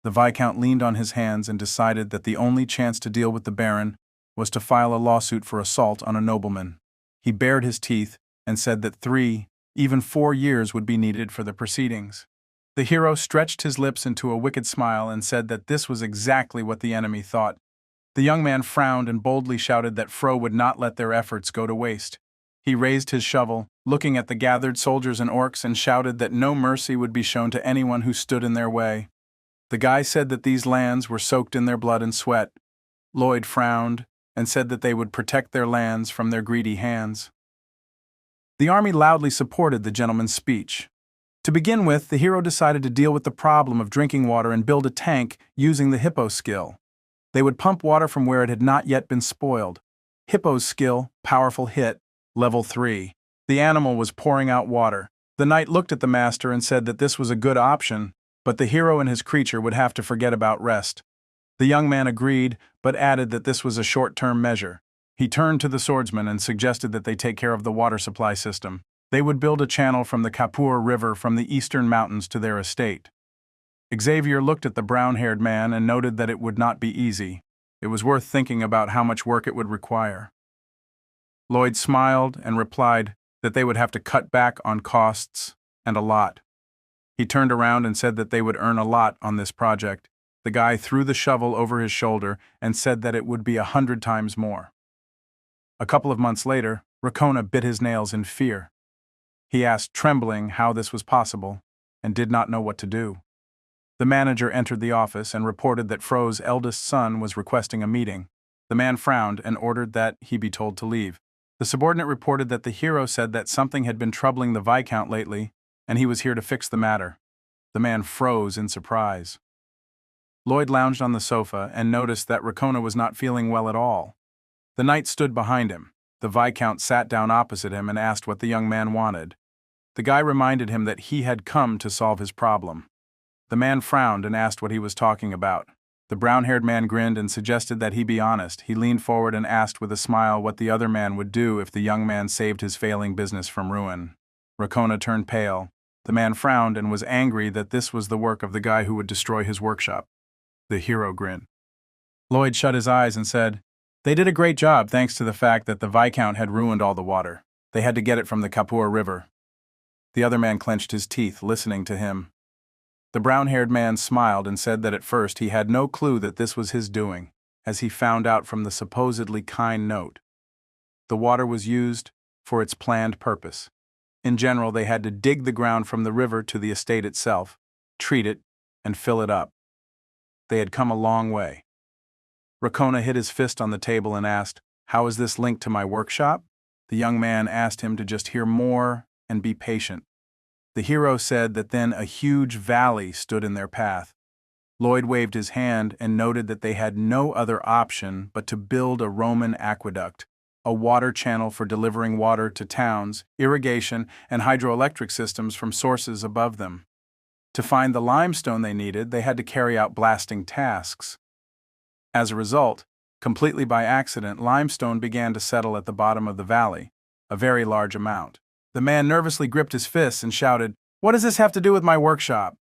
The Viscount leaned on his hands and decided that the only chance to deal with the Baron was to file a lawsuit for assault on a nobleman. He bared his teeth and said that 3, even 4 years would be needed for the proceedings. The hero stretched his lips into a wicked smile and said that this was exactly what the enemy thought. The young man frowned and boldly shouted that Fro would not let their efforts go to waste. He raised his shovel, looking at the gathered soldiers and orcs, and shouted that no mercy would be shown to anyone who stood in their way. The guy said that these lands were soaked in their blood and sweat. Lloyd frowned and said that they would protect their lands from their greedy hands. The army loudly supported the gentleman's speech. To begin with, the hero decided to deal with the problem of drinking water and build a tank using the hippo skill. They would pump water from where it had not yet been spoiled. Hippo's skill, powerful hit, level 3. The animal was pouring out water. The knight looked at the master and said that this was a good option, but the hero and his creature would have to forget about rest. The young man agreed, but added that this was a short-term measure. He turned to the swordsman and suggested that they take care of the water supply system. They would build a channel from the Kapur River from the eastern mountains to their estate. Xavier looked at the brown-haired man and noted that it would not be easy. It was worth thinking about how much work it would require. Lloyd smiled and replied that they would have to cut back on costs, and a lot. He turned around and said that they would earn a lot on this project. The guy threw the shovel over his shoulder and said that it would be 100 times more. A couple of months later, Racona bit his nails in fear. He asked, trembling, how this was possible, and did not know what to do. The manager entered the office and reported that Fro's eldest son was requesting a meeting. The man frowned and ordered that he be told to leave. The subordinate reported that the hero said that something had been troubling the Viscount lately, and he was here to fix the matter. The man froze in surprise. Lloyd lounged on the sofa and noticed that Racona was not feeling well at all. The knight stood behind him. The Viscount sat down opposite him and asked what the young man wanted. The guy reminded him that he had come to solve his problem. The man frowned and asked what he was talking about. The brown-haired man grinned and suggested that he be honest. He leaned forward and asked with a smile what the other man would do if the young man saved his failing business from ruin. Racona turned pale. The man frowned and was angry that this was the work of the guy who would destroy his workshop. The hero grinned. Lloyd shut his eyes and said, "They did a great job thanks to the fact that the Viscount had ruined all the water. They had to get it from the Kapur River." The other man clenched his teeth, listening to him. The brown-haired man smiled and said that at first he had no clue that this was his doing, as he found out from the supposedly kind note. The water was used for its planned purpose. In general, they had to dig the ground from the river to the estate itself, treat it, and fill it up. They had come a long way. Racona hit his fist on the table and asked, "How is this linked to my workshop?" The young man asked him to just hear more and be patient. The hero said that then a huge valley stood in their path. Lloyd waved his hand and noted that they had no other option but to build a Roman aqueduct, a water channel for delivering water to towns, irrigation, and hydroelectric systems from sources above them. To find the limestone they needed, they had to carry out blasting tasks. As a result, completely by accident, limestone began to settle at the bottom of the valley, a very large amount. The man nervously gripped his fists and shouted, "What does this have to do with my workshop?"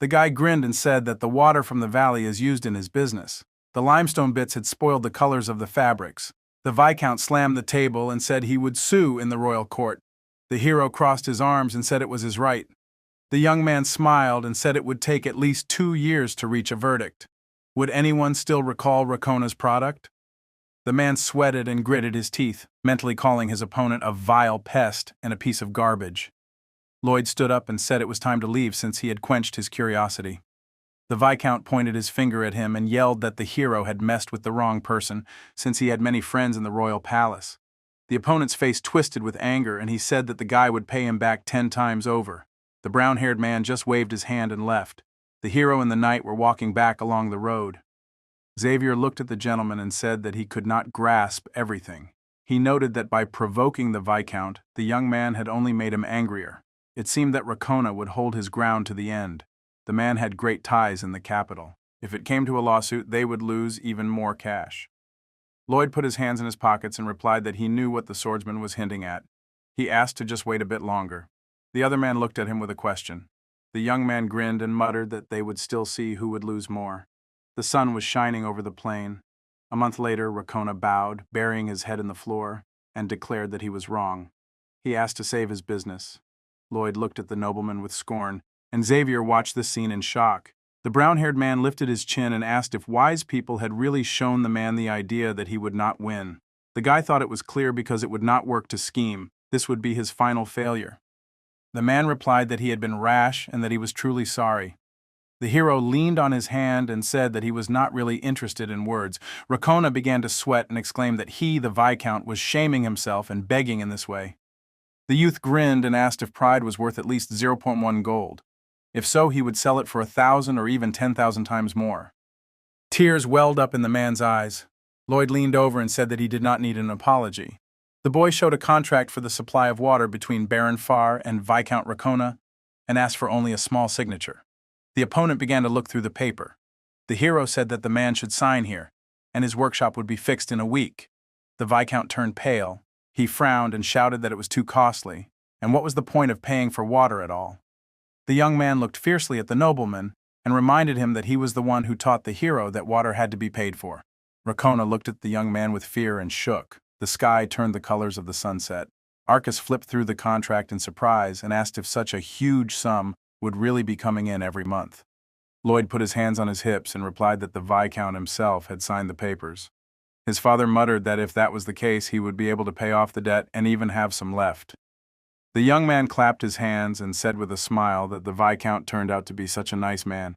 The guy grinned and said that the water from the valley is used in his business. The limestone bits had spoiled the colors of the fabrics. The Viscount slammed the table and said he would sue in the royal court. The hero crossed his arms and said it was his right. The young man smiled and said it would take at least 2 years to reach a verdict. Would anyone still recall Racona's product? The man sweated and gritted his teeth, mentally calling his opponent a vile pest and a piece of garbage. Lloyd stood up and said it was time to leave since he had quenched his curiosity. The Viscount pointed his finger at him and yelled that the hero had messed with the wrong person, since he had many friends in the royal palace. The opponent's face twisted with anger, and he said that the guy would pay him back 10 times over. The brown-haired man just waved his hand and left. The hero and the knight were walking back along the road. Xavier looked at the gentleman and said that he could not grasp everything. He noted that by provoking the Viscount, the young man had only made him angrier. It seemed that Racona would hold his ground to the end. The man had great ties in the capital. If it came to a lawsuit, they would lose even more cash. Lloyd put his hands in his pockets and replied that he knew what the swordsman was hinting at. He asked to just wait a bit longer. The other man looked at him with a question. The young man grinned and muttered that they would still see who would lose more. The sun was shining over the plain. A month later, Racona bowed, burying his head in the floor, and declared that he was wrong. He asked to save his business. Lloyd looked at the nobleman with scorn, and Xavier watched the scene in shock. The brown-haired man lifted his chin and asked if wise people had really shown the man the idea that he would not win. The guy thought it was clear because it would not work to scheme. This would be his final failure. The man replied that he had been rash and that he was truly sorry. The hero leaned on his hand and said that he was not really interested in words. Racona began to sweat and exclaimed that he, the Viscount, was shaming himself and begging in this way. The youth grinned and asked if pride was worth at least 0.1 gold. If so, he would sell it for 1,000 or even 10,000 times more. Tears welled up in the man's eyes. Lloyd leaned over and said that he did not need an apology. The boy showed a contract for the supply of water between Baron Farr and Viscount Racona and asked for only a small signature. The opponent began to look through the paper. The hero said that the man should sign here, and his workshop would be fixed in a week. The Viscount turned pale. He frowned and shouted that it was too costly, and what was the point of paying for water at all? The young man looked fiercely at the nobleman and reminded him that he was the one who taught the hero that water had to be paid for. Racona looked at the young man with fear and shook. The sky turned the colors of the sunset. Arcus flipped through the contract in surprise and asked if such a huge sum would really be coming in every month. Lloyd put his hands on his hips and replied that the Viscount himself had signed the papers. His father muttered that if that was the case, he would be able to pay off the debt and even have some left. The young man clapped his hands and said with a smile that the Viscount turned out to be such a nice man.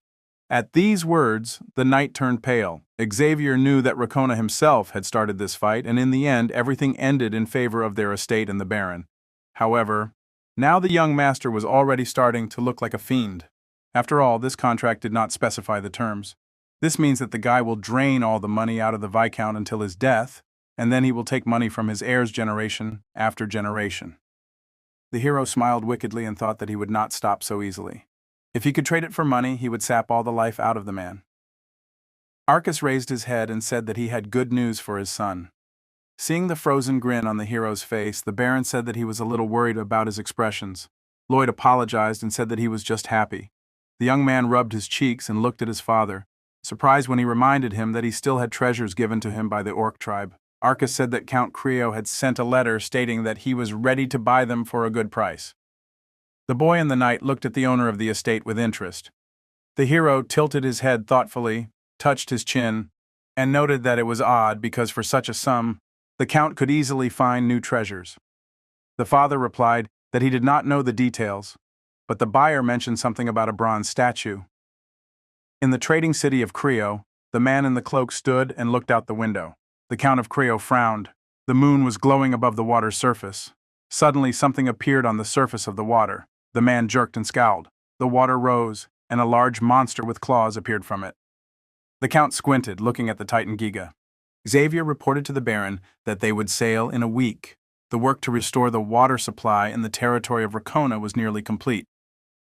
At these words, the knight turned pale. Xavier knew that Racona himself had started this fight, and in the end, everything ended in favor of their estate and the Baron. However, now the young master was already starting to look like a fiend. After all, this contract did not specify the terms. This means that the guy will drain all the money out of the Viscount until his death, and then he will take money from his heirs generation after generation. The hero smiled wickedly and thought that he would not stop so easily. If he could trade it for money, he would sap all the life out of the man. Arcas raised his head and said that he had good news for his son. Seeing the frozen grin on the hero's face, the Baron said that he was a little worried about his expressions. Lloyd apologized and said that he was just happy. The young man rubbed his cheeks and looked at his father, surprised when he reminded him that he still had treasures given to him by the Orc tribe. Arcas said that Count Creo had sent a letter stating that he was ready to buy them for a good price. The boy and the knight looked at the owner of the estate with interest. The hero tilted his head thoughtfully, touched his chin, and noted that it was odd because for such a sum, the Count could easily find new treasures. The father replied that he did not know the details, but the buyer mentioned something about a bronze statue. In the trading city of Creo, the man in the cloak stood and looked out the window. The Count of Creo frowned. The moon was glowing above the water's surface. Suddenly something appeared on the surface of the water. The man jerked and scowled. The water rose, and a large monster with claws appeared from it. The Count squinted, looking at the Titan Giga. Xavier reported to the Baron that they would sail in a week. The work to restore the water supply in the territory of Racona was nearly complete.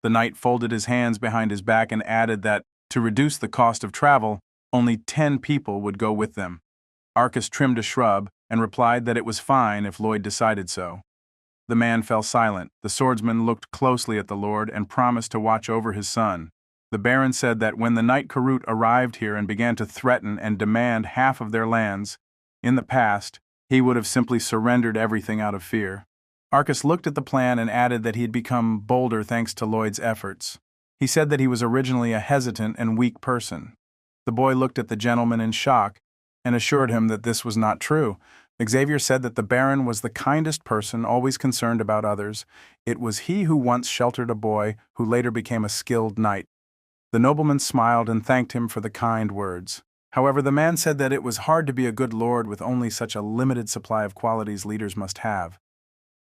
The knight folded his hands behind his back and added that, to reduce the cost of travel, only 10 people would go with them. Arcas trimmed a shrub and replied that it was fine if Lloyd decided so. The man fell silent. The swordsman looked closely at the lord and promised to watch over his son. The Baron said that when the knight Karut arrived here and began to threaten and demand half of their lands, in the past, he would have simply surrendered everything out of fear. Arcas looked at the plan and added that he had become bolder thanks to Lloyd's efforts. He said that he was originally a hesitant and weak person. The boy looked at the gentleman in shock and assured him that this was not true. Xavier said that the Baron was the kindest person, always concerned about others. It was he who once sheltered a boy who later became a skilled knight. The nobleman smiled and thanked him for the kind words. However, the man said that it was hard to be a good lord with only such a limited supply of qualities leaders must have.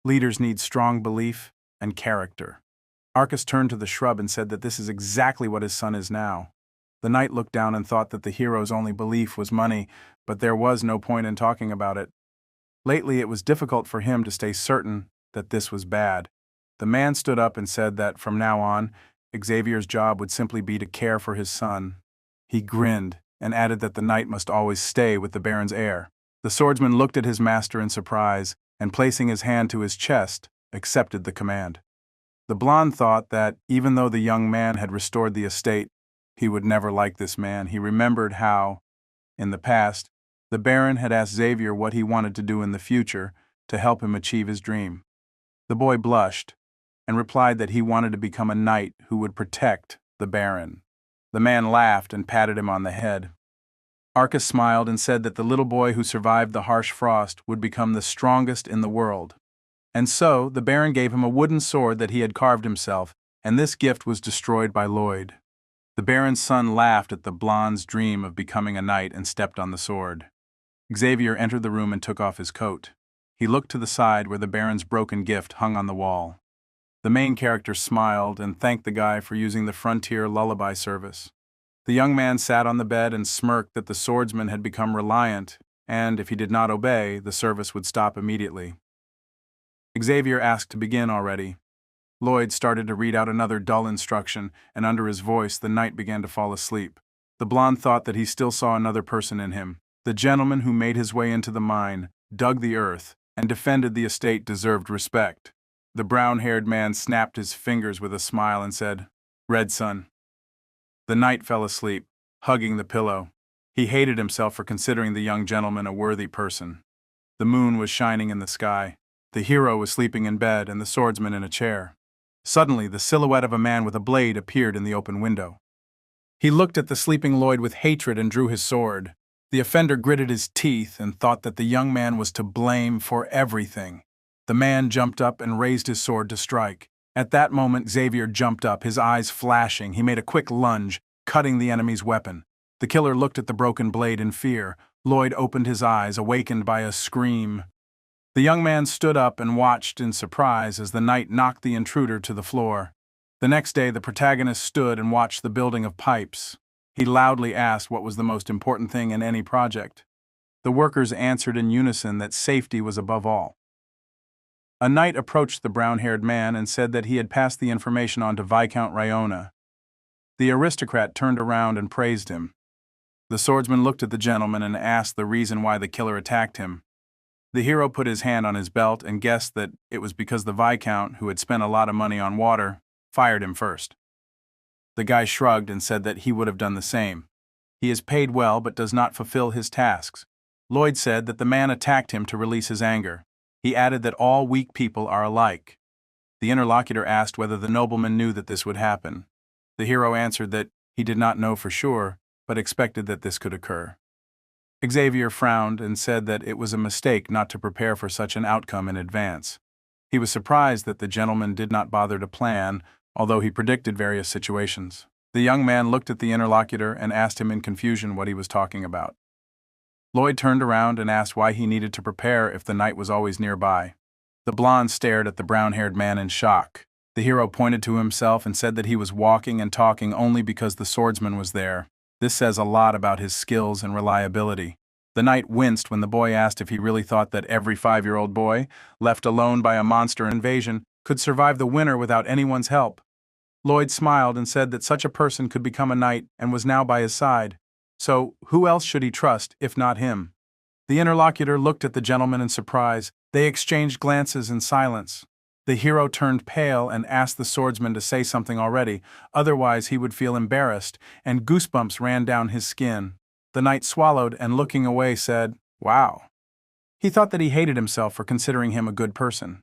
Leaders need strong belief and character. Arcas turned to the shrub and said that this is exactly what his son is now. The knight looked down and thought that the hero's only belief was money, but there was no point in talking about it. Lately, it was difficult for him to stay certain that this was bad. The man stood up and said that from now on, Xavier's job would simply be to care for his son. He grinned and added that the knight must always stay with the Baron's heir. The swordsman looked at his master in surprise and, placing his hand to his chest, accepted the command. The blonde thought that, even though the young man had restored the estate, he would never like this man. He remembered how, in the past, the Baron had asked Xavier what he wanted to do in the future to help him achieve his dream. The boy blushed and replied that he wanted to become a knight who would protect the Baron. The man laughed and patted him on the head. Arcas smiled and said that the little boy who survived the harsh frost would become the strongest in the world. And so, the Baron gave him a wooden sword that he had carved himself, and this gift was destroyed by Lloyd. The Baron's son laughed at the blonde's dream of becoming a knight and stepped on the sword. Xavier entered the room and took off his coat. He looked to the side where the Baron's broken gift hung on the wall. The main character smiled and thanked the guy for using the Frontier Lullaby service. The young man sat on the bed and smirked that the swordsman had become reliant, and if he did not obey, the service would stop immediately. Xavier asked to begin already. Lloyd started to read out another dull instruction, and under his voice the knight began to fall asleep. The blonde thought that he still saw another person in him. The gentleman who made his way into the mine, dug the earth, and defended the estate deserved respect. The brown-haired man snapped his fingers with a smile and said, "Red Sun." The knight fell asleep, hugging the pillow. He hated himself for considering the young gentleman a worthy person. The moon was shining in the sky. The hero was sleeping in bed and the swordsman in a chair. Suddenly, the silhouette of a man with a blade appeared in the open window. He looked at the sleeping Lloyd with hatred and drew his sword. The offender gritted his teeth and thought that the young man was to blame for everything. The man jumped up and raised his sword to strike. At that moment, Xavier jumped up, his eyes flashing. He made a quick lunge, cutting the enemy's weapon. The killer looked at the broken blade in fear. Lloyd opened his eyes, awakened by a scream. The young man stood up and watched in surprise as the knight knocked the intruder to the floor. The next day, the protagonist stood and watched the building of pipes. He loudly asked what was the most important thing in any project. The workers answered in unison that safety was above all. A knight approached the brown-haired man and said that he had passed the information on to Viscount Riona. The aristocrat turned around and praised him. The swordsman looked at the gentleman and asked the reason why the killer attacked him. The hero put his hand on his belt and guessed that it was because the Viscount, who had spent a lot of money on water, fired him first. The guy shrugged and said that he would have done the same. He is paid well but does not fulfill his tasks. Lloyd said that the man attacked him to release his anger. He added that all weak people are alike. The interlocutor asked whether the nobleman knew that this would happen. The hero answered that he did not know for sure, but expected that this could occur. Xavier frowned and said that it was a mistake not to prepare for such an outcome in advance. He was surprised that the gentleman did not bother to plan, although he predicted various situations. The young man looked at the interlocutor and asked him in confusion what he was talking about. Lloyd turned around and asked why he needed to prepare if the knight was always nearby. The blonde stared at the brown-haired man in shock. The hero pointed to himself and said that he was walking and talking only because the swordsman was there. This says a lot about his skills and reliability. The knight winced when the boy asked if he really thought that every 5-year-old boy, left alone by a monster invasion, could survive the winter without anyone's help. Lloyd smiled and said that such a person could become a knight and was now by his side. So, who else should he trust, if not him? The interlocutor looked at the gentleman in surprise. They exchanged glances in silence. The hero turned pale and asked the swordsman to say something already, otherwise he would feel embarrassed, and goosebumps ran down his skin. The knight swallowed and, looking away, said, "Wow." He thought that he hated himself for considering him a good person.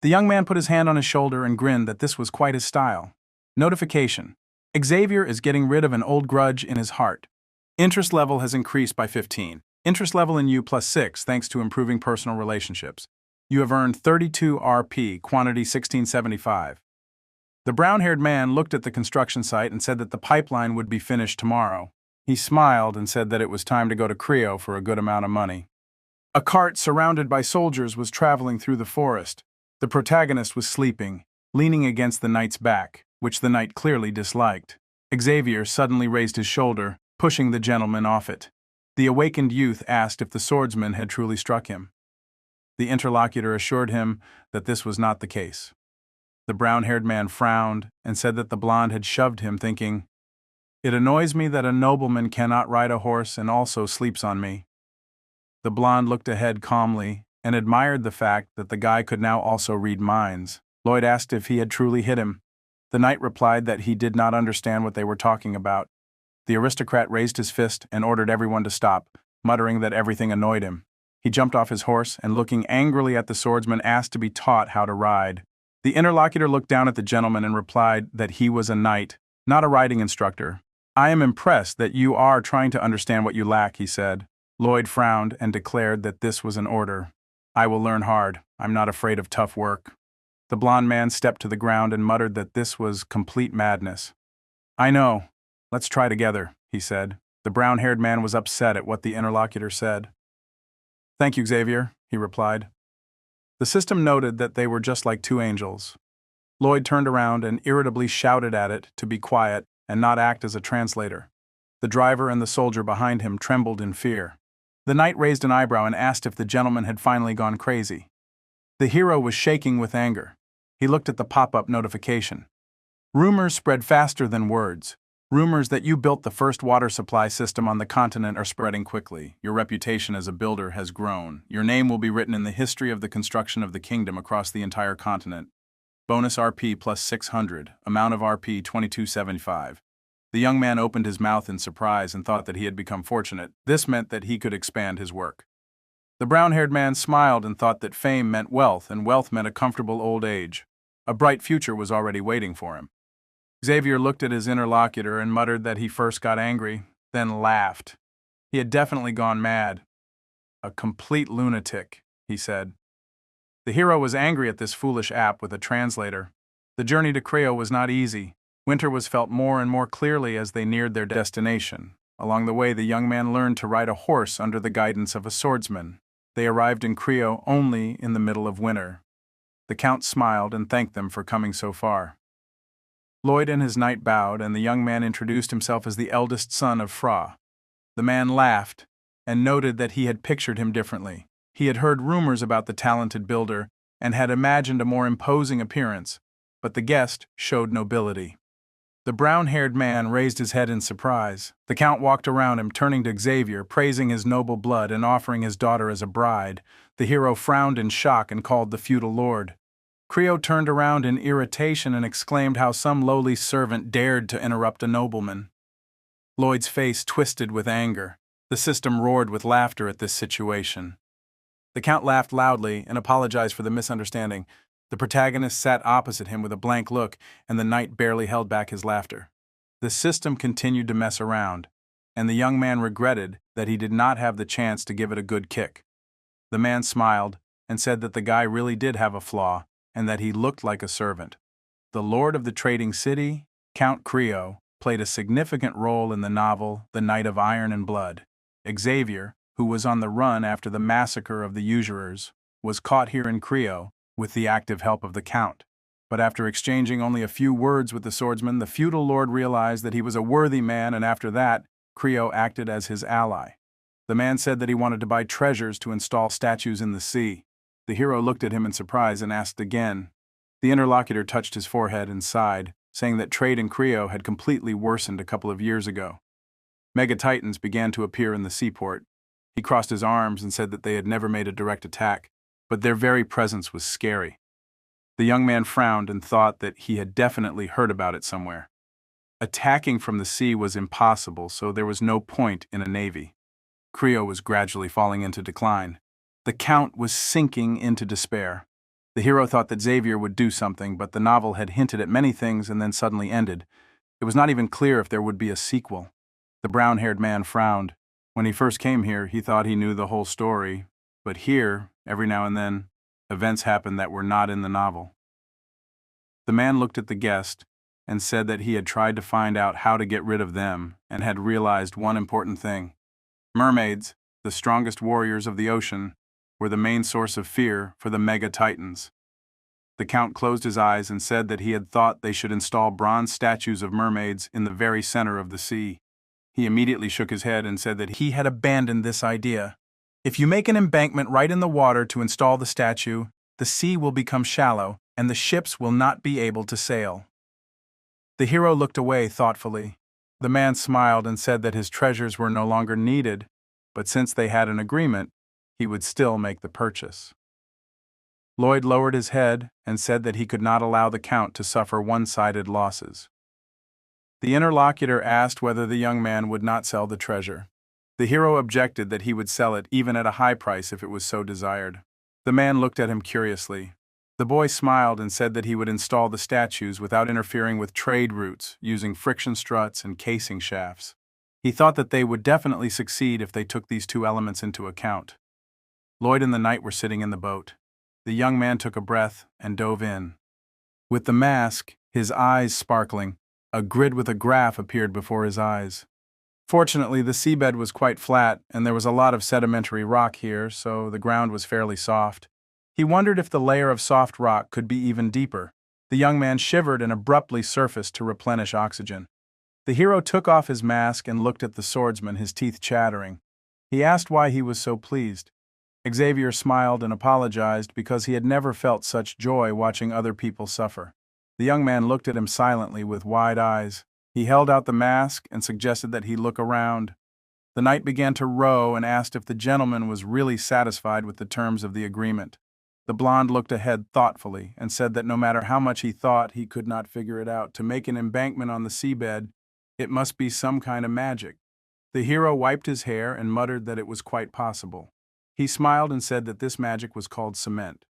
The young man put his hand on his shoulder and grinned that this was quite his style. Notification: Xavier is getting rid of an old grudge in his heart. Interest level has increased by 15. Interest level in you +6 thanks to improving personal relationships. You have earned 32 RP, quantity 1675. The brown-haired man looked at the construction site and said that the pipeline would be finished tomorrow. He smiled and said that it was time to go to Creo for a good amount of money. A cart surrounded by soldiers was traveling through the forest. The protagonist was sleeping, leaning against the knight's back, which the knight clearly disliked. Xavier suddenly raised his shoulder, pushing the gentleman off it. The awakened youth asked if the swordsman had truly struck him. The interlocutor assured him that this was not the case. The brown-haired man frowned and said that the blonde had shoved him, thinking, "It annoys me that a nobleman cannot ride a horse and also sleeps on me." The blonde looked ahead calmly and admired the fact that the guy could now also read minds. Lloyd asked if he had truly hit him. The knight replied that he did not understand what they were talking about. The aristocrat raised his fist and ordered everyone to stop, muttering that everything annoyed him. He jumped off his horse and, looking angrily at the swordsman, asked to be taught how to ride. The interlocutor looked down at the gentleman and replied that he was a knight, not a riding instructor. "I am impressed that you are trying to understand what you lack," he said. Lloyd frowned and declared that this was an order. "I will learn hard. I'm not afraid of tough work." The blond man stepped to the ground and muttered that this was complete madness. "I know. Let's try together," he said. The brown-haired man was upset at what the interlocutor said. "Thank you, Xavier," he replied. The system noted that they were just like two angels. Lloyd turned around and irritably shouted at it to be quiet and not act as a translator. The driver and the soldier behind him trembled in fear. The knight raised an eyebrow and asked if the gentleman had finally gone crazy. The hero was shaking with anger. He looked at the pop-up notification. Rumors spread faster than words. Rumors that you built the first water supply system on the continent are spreading quickly. Your reputation as a builder has grown. Your name will be written in the history of the construction of the kingdom across the entire continent. Bonus RP +600, amount of RP 2275. The young man opened his mouth in surprise and thought that he had become fortunate. This meant that he could expand his work. The brown-haired man smiled and thought that fame meant wealth, and wealth meant a comfortable old age. A bright future was already waiting for him. Xavier looked at his interlocutor and muttered that he first got angry, then laughed. He had definitely gone mad. "A complete lunatic," he said. The hero was angry at this foolish app with a translator. The journey to Creo was not easy. Winter was felt more and more clearly as they neared their destination. Along the way, the young man learned to ride a horse under the guidance of a swordsman. They arrived in Creo only in the middle of winter. The Count smiled and thanked them for coming so far. Lloyd and his knight bowed, and the young man introduced himself as the eldest son of Fra. The man laughed and noted that he had pictured him differently. He had heard rumors about the talented builder and had imagined a more imposing appearance, but the guest showed nobility. The brown-haired man raised his head in surprise. The Count walked around him, turning to Xavier, praising his noble blood and offering his daughter as a bride. The hero frowned in shock and called the feudal lord. Creo turned around in irritation and exclaimed how some lowly servant dared to interrupt a nobleman. Lloyd's face twisted with anger. The system roared with laughter at this situation. The Count laughed loudly and apologized for the misunderstanding. The protagonist sat opposite him with a blank look, and the knight barely held back his laughter. The system continued to mess around, and the young man regretted that he did not have the chance to give it a good kick. The man smiled and said that the guy really did have a flaw, and that he looked like a servant. The lord of the trading city, Count Creo, played a significant role in the novel The Knight of Iron and Blood. Xavier, who was on the run after the massacre of the usurers, was caught here in Creo with the active help of the Count. But after exchanging only a few words with the swordsman, the feudal lord realized that he was a worthy man, and after that, Creo acted as his ally. The man said that he wanted to buy treasures to install statues in the sea. The hero looked at him in surprise and asked again. The interlocutor touched his forehead and sighed, saying that trade in Creo had completely worsened a couple of years ago. Mega-titans began to appear in the seaport. He crossed his arms and said that they had never made a direct attack, but their very presence was scary. The young man frowned and thought that he had definitely heard about it somewhere. Attacking from the sea was impossible, so there was no point in a navy. Creo was gradually falling into decline. The Count was sinking into despair. The hero thought that Xavier would do something, but the novel had hinted at many things and then suddenly ended. It was not even clear if there would be a sequel. The brown-haired man frowned. When he first came here, he thought he knew the whole story, but here, every now and then, events happened that were not in the novel. The man looked at the guest and said that he had tried to find out how to get rid of them and had realized one important thing. Mermaids, the strongest warriors of the ocean, were the main source of fear for the mega-titans. The Count closed his eyes and said that he had thought they should install bronze statues of mermaids in the very center of the sea. He immediately shook his head and said that he had abandoned this idea. If you make an embankment right in the water to install the statue, the sea will become shallow, and the ships will not be able to sail. The hero looked away thoughtfully. The man smiled and said that his treasures were no longer needed, but since they had an agreement, he would still make the purchase. Lloyd lowered his head and said that he could not allow the Count to suffer one-sided losses. The interlocutor asked whether the young man would not sell the treasure. The hero objected that he would sell it even at a high price if it was so desired. The man looked at him curiously. The boy smiled and said that he would install the statues without interfering with trade routes, using friction struts and casing shafts. He thought that they would definitely succeed if they took these two elements into account. Lloyd and the knight were sitting in the boat. The young man took a breath and dove in. With the mask, his eyes sparkling, a grid with a graph appeared before his eyes. Fortunately, the seabed was quite flat, and there was a lot of sedimentary rock here, so the ground was fairly soft. He wondered if the layer of soft rock could be even deeper. The young man shivered and abruptly surfaced to replenish oxygen. The hero took off his mask and looked at the swordsman, his teeth chattering. He asked why he was so pleased. Xavier smiled and apologized because he had never felt such joy watching other people suffer. The young man looked at him silently with wide eyes. He held out the mask and suggested that he look around. The knight began to row and asked if the gentleman was really satisfied with the terms of the agreement. The blonde looked ahead thoughtfully and said that no matter how much he thought, he could not figure it out. To make an embankment on the seabed, it must be some kind of magic. The hero wiped his hair and muttered that it was quite possible. He smiled and said that this magic was called cement.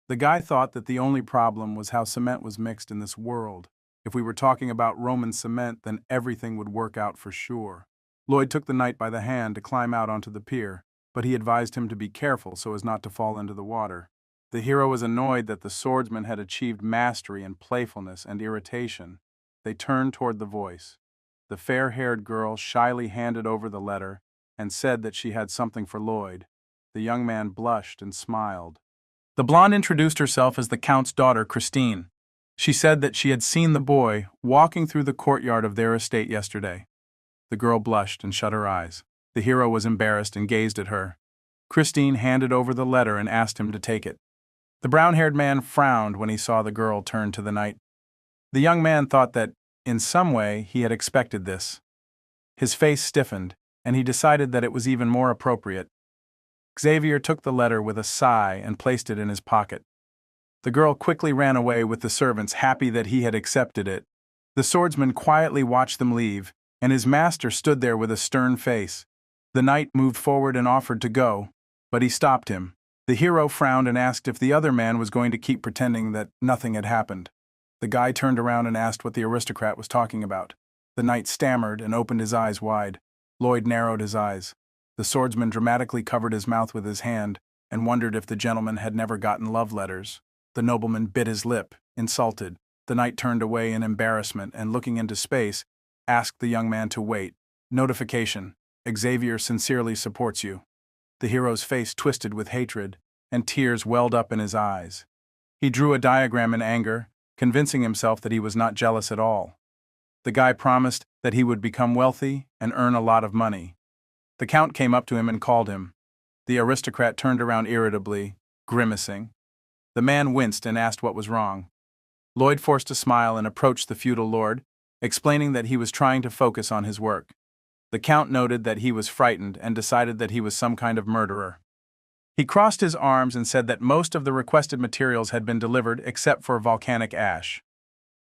The guy thought that the only problem was how cement was mixed in this world. If we were talking about Roman cement, then everything would work out for sure. Lloyd took the knight by the hand to climb out onto the pier, but he advised him to be careful so as not to fall into the water. The hero was annoyed that the swordsman had achieved mastery in playfulness and irritation. They turned toward the voice. The fair-haired girl shyly handed over the letter and said that she had something for Lloyd. The young man blushed and smiled. The blonde introduced herself as the Count's daughter, Christine. She said that she had seen the boy walking through the courtyard of their estate yesterday. The girl blushed and shut her eyes. The hero was embarrassed and gazed at her. Christine handed over the letter and asked him to take it. The brown-haired man frowned when he saw the girl turn to the knight. The young man thought that, in some way, he had expected this. His face stiffened, and he decided that it was even more appropriate. Xavier took the letter with a sigh and placed it in his pocket. The girl quickly ran away with the servants, happy that he had accepted it. The swordsman quietly watched them leave, and his master stood there with a stern face. The knight moved forward and offered to go, but he stopped him. The hero frowned and asked if the other man was going to keep pretending that nothing had happened. The guy turned around and asked what the aristocrat was talking about. The knight stammered and opened his eyes wide. Lloyd narrowed his eyes. The swordsman dramatically covered his mouth with his hand and wondered if the gentleman had never gotten love letters. The nobleman bit his lip, insulted. The knight turned away in embarrassment and, looking into space, asked the young man to wait. Notification: Xavier sincerely supports you. The hero's face twisted with hatred, and tears welled up in his eyes. He drew a diagram in anger, convincing himself that he was not jealous at all. The guy promised that he would become wealthy and earn a lot of money. The Count came up to him and called him. The aristocrat turned around irritably, grimacing. The man winced and asked what was wrong. Lloyd forced a smile and approached the feudal lord, explaining that he was trying to focus on his work. The Count noted that he was frightened and decided that he was some kind of murderer. He crossed his arms and said that most of the requested materials had been delivered except for volcanic ash.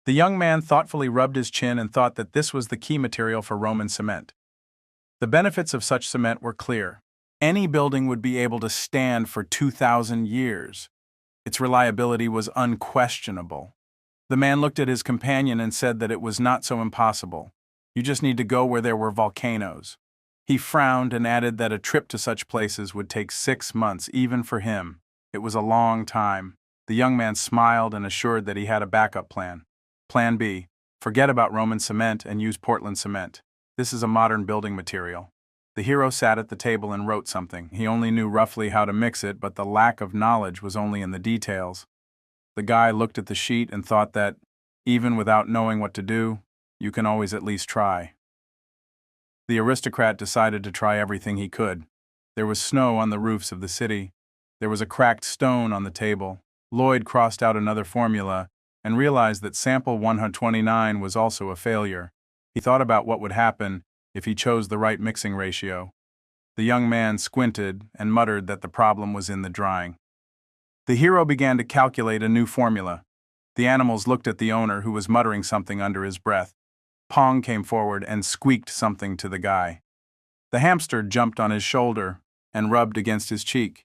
The young man thoughtfully rubbed his chin and thought that this was the key material for Roman cement. The benefits of such cement were clear. Any building would be able to stand for 2,000 years. Its reliability was unquestionable. The man looked at his companion and said that it was not so impossible. You just need to go where there were volcanoes. He frowned and added that a trip to such places would take 6 months, even for him. It was a long time. The young man smiled and assured that he had a backup plan. Plan B: forget about Roman cement and use Portland cement. This is a modern building material. The hero sat at the table and wrote something. He only knew roughly how to mix it, but the lack of knowledge was only in the details. The guy looked at the sheet and thought that, even without knowing what to do, you can always at least try. The aristocrat decided to try everything he could. There was snow on the roofs of the city. There was a cracked stone on the table. Lloyd crossed out another formula and realized that sample 129 was also a failure. He thought about what would happen if he chose the right mixing ratio. The young man squinted and muttered that the problem was in the drying. The hero began to calculate a new formula. The animals looked at the owner, who was muttering something under his breath. Pong came forward and squeaked something to the guy. The hamster jumped on his shoulder and rubbed against his cheek.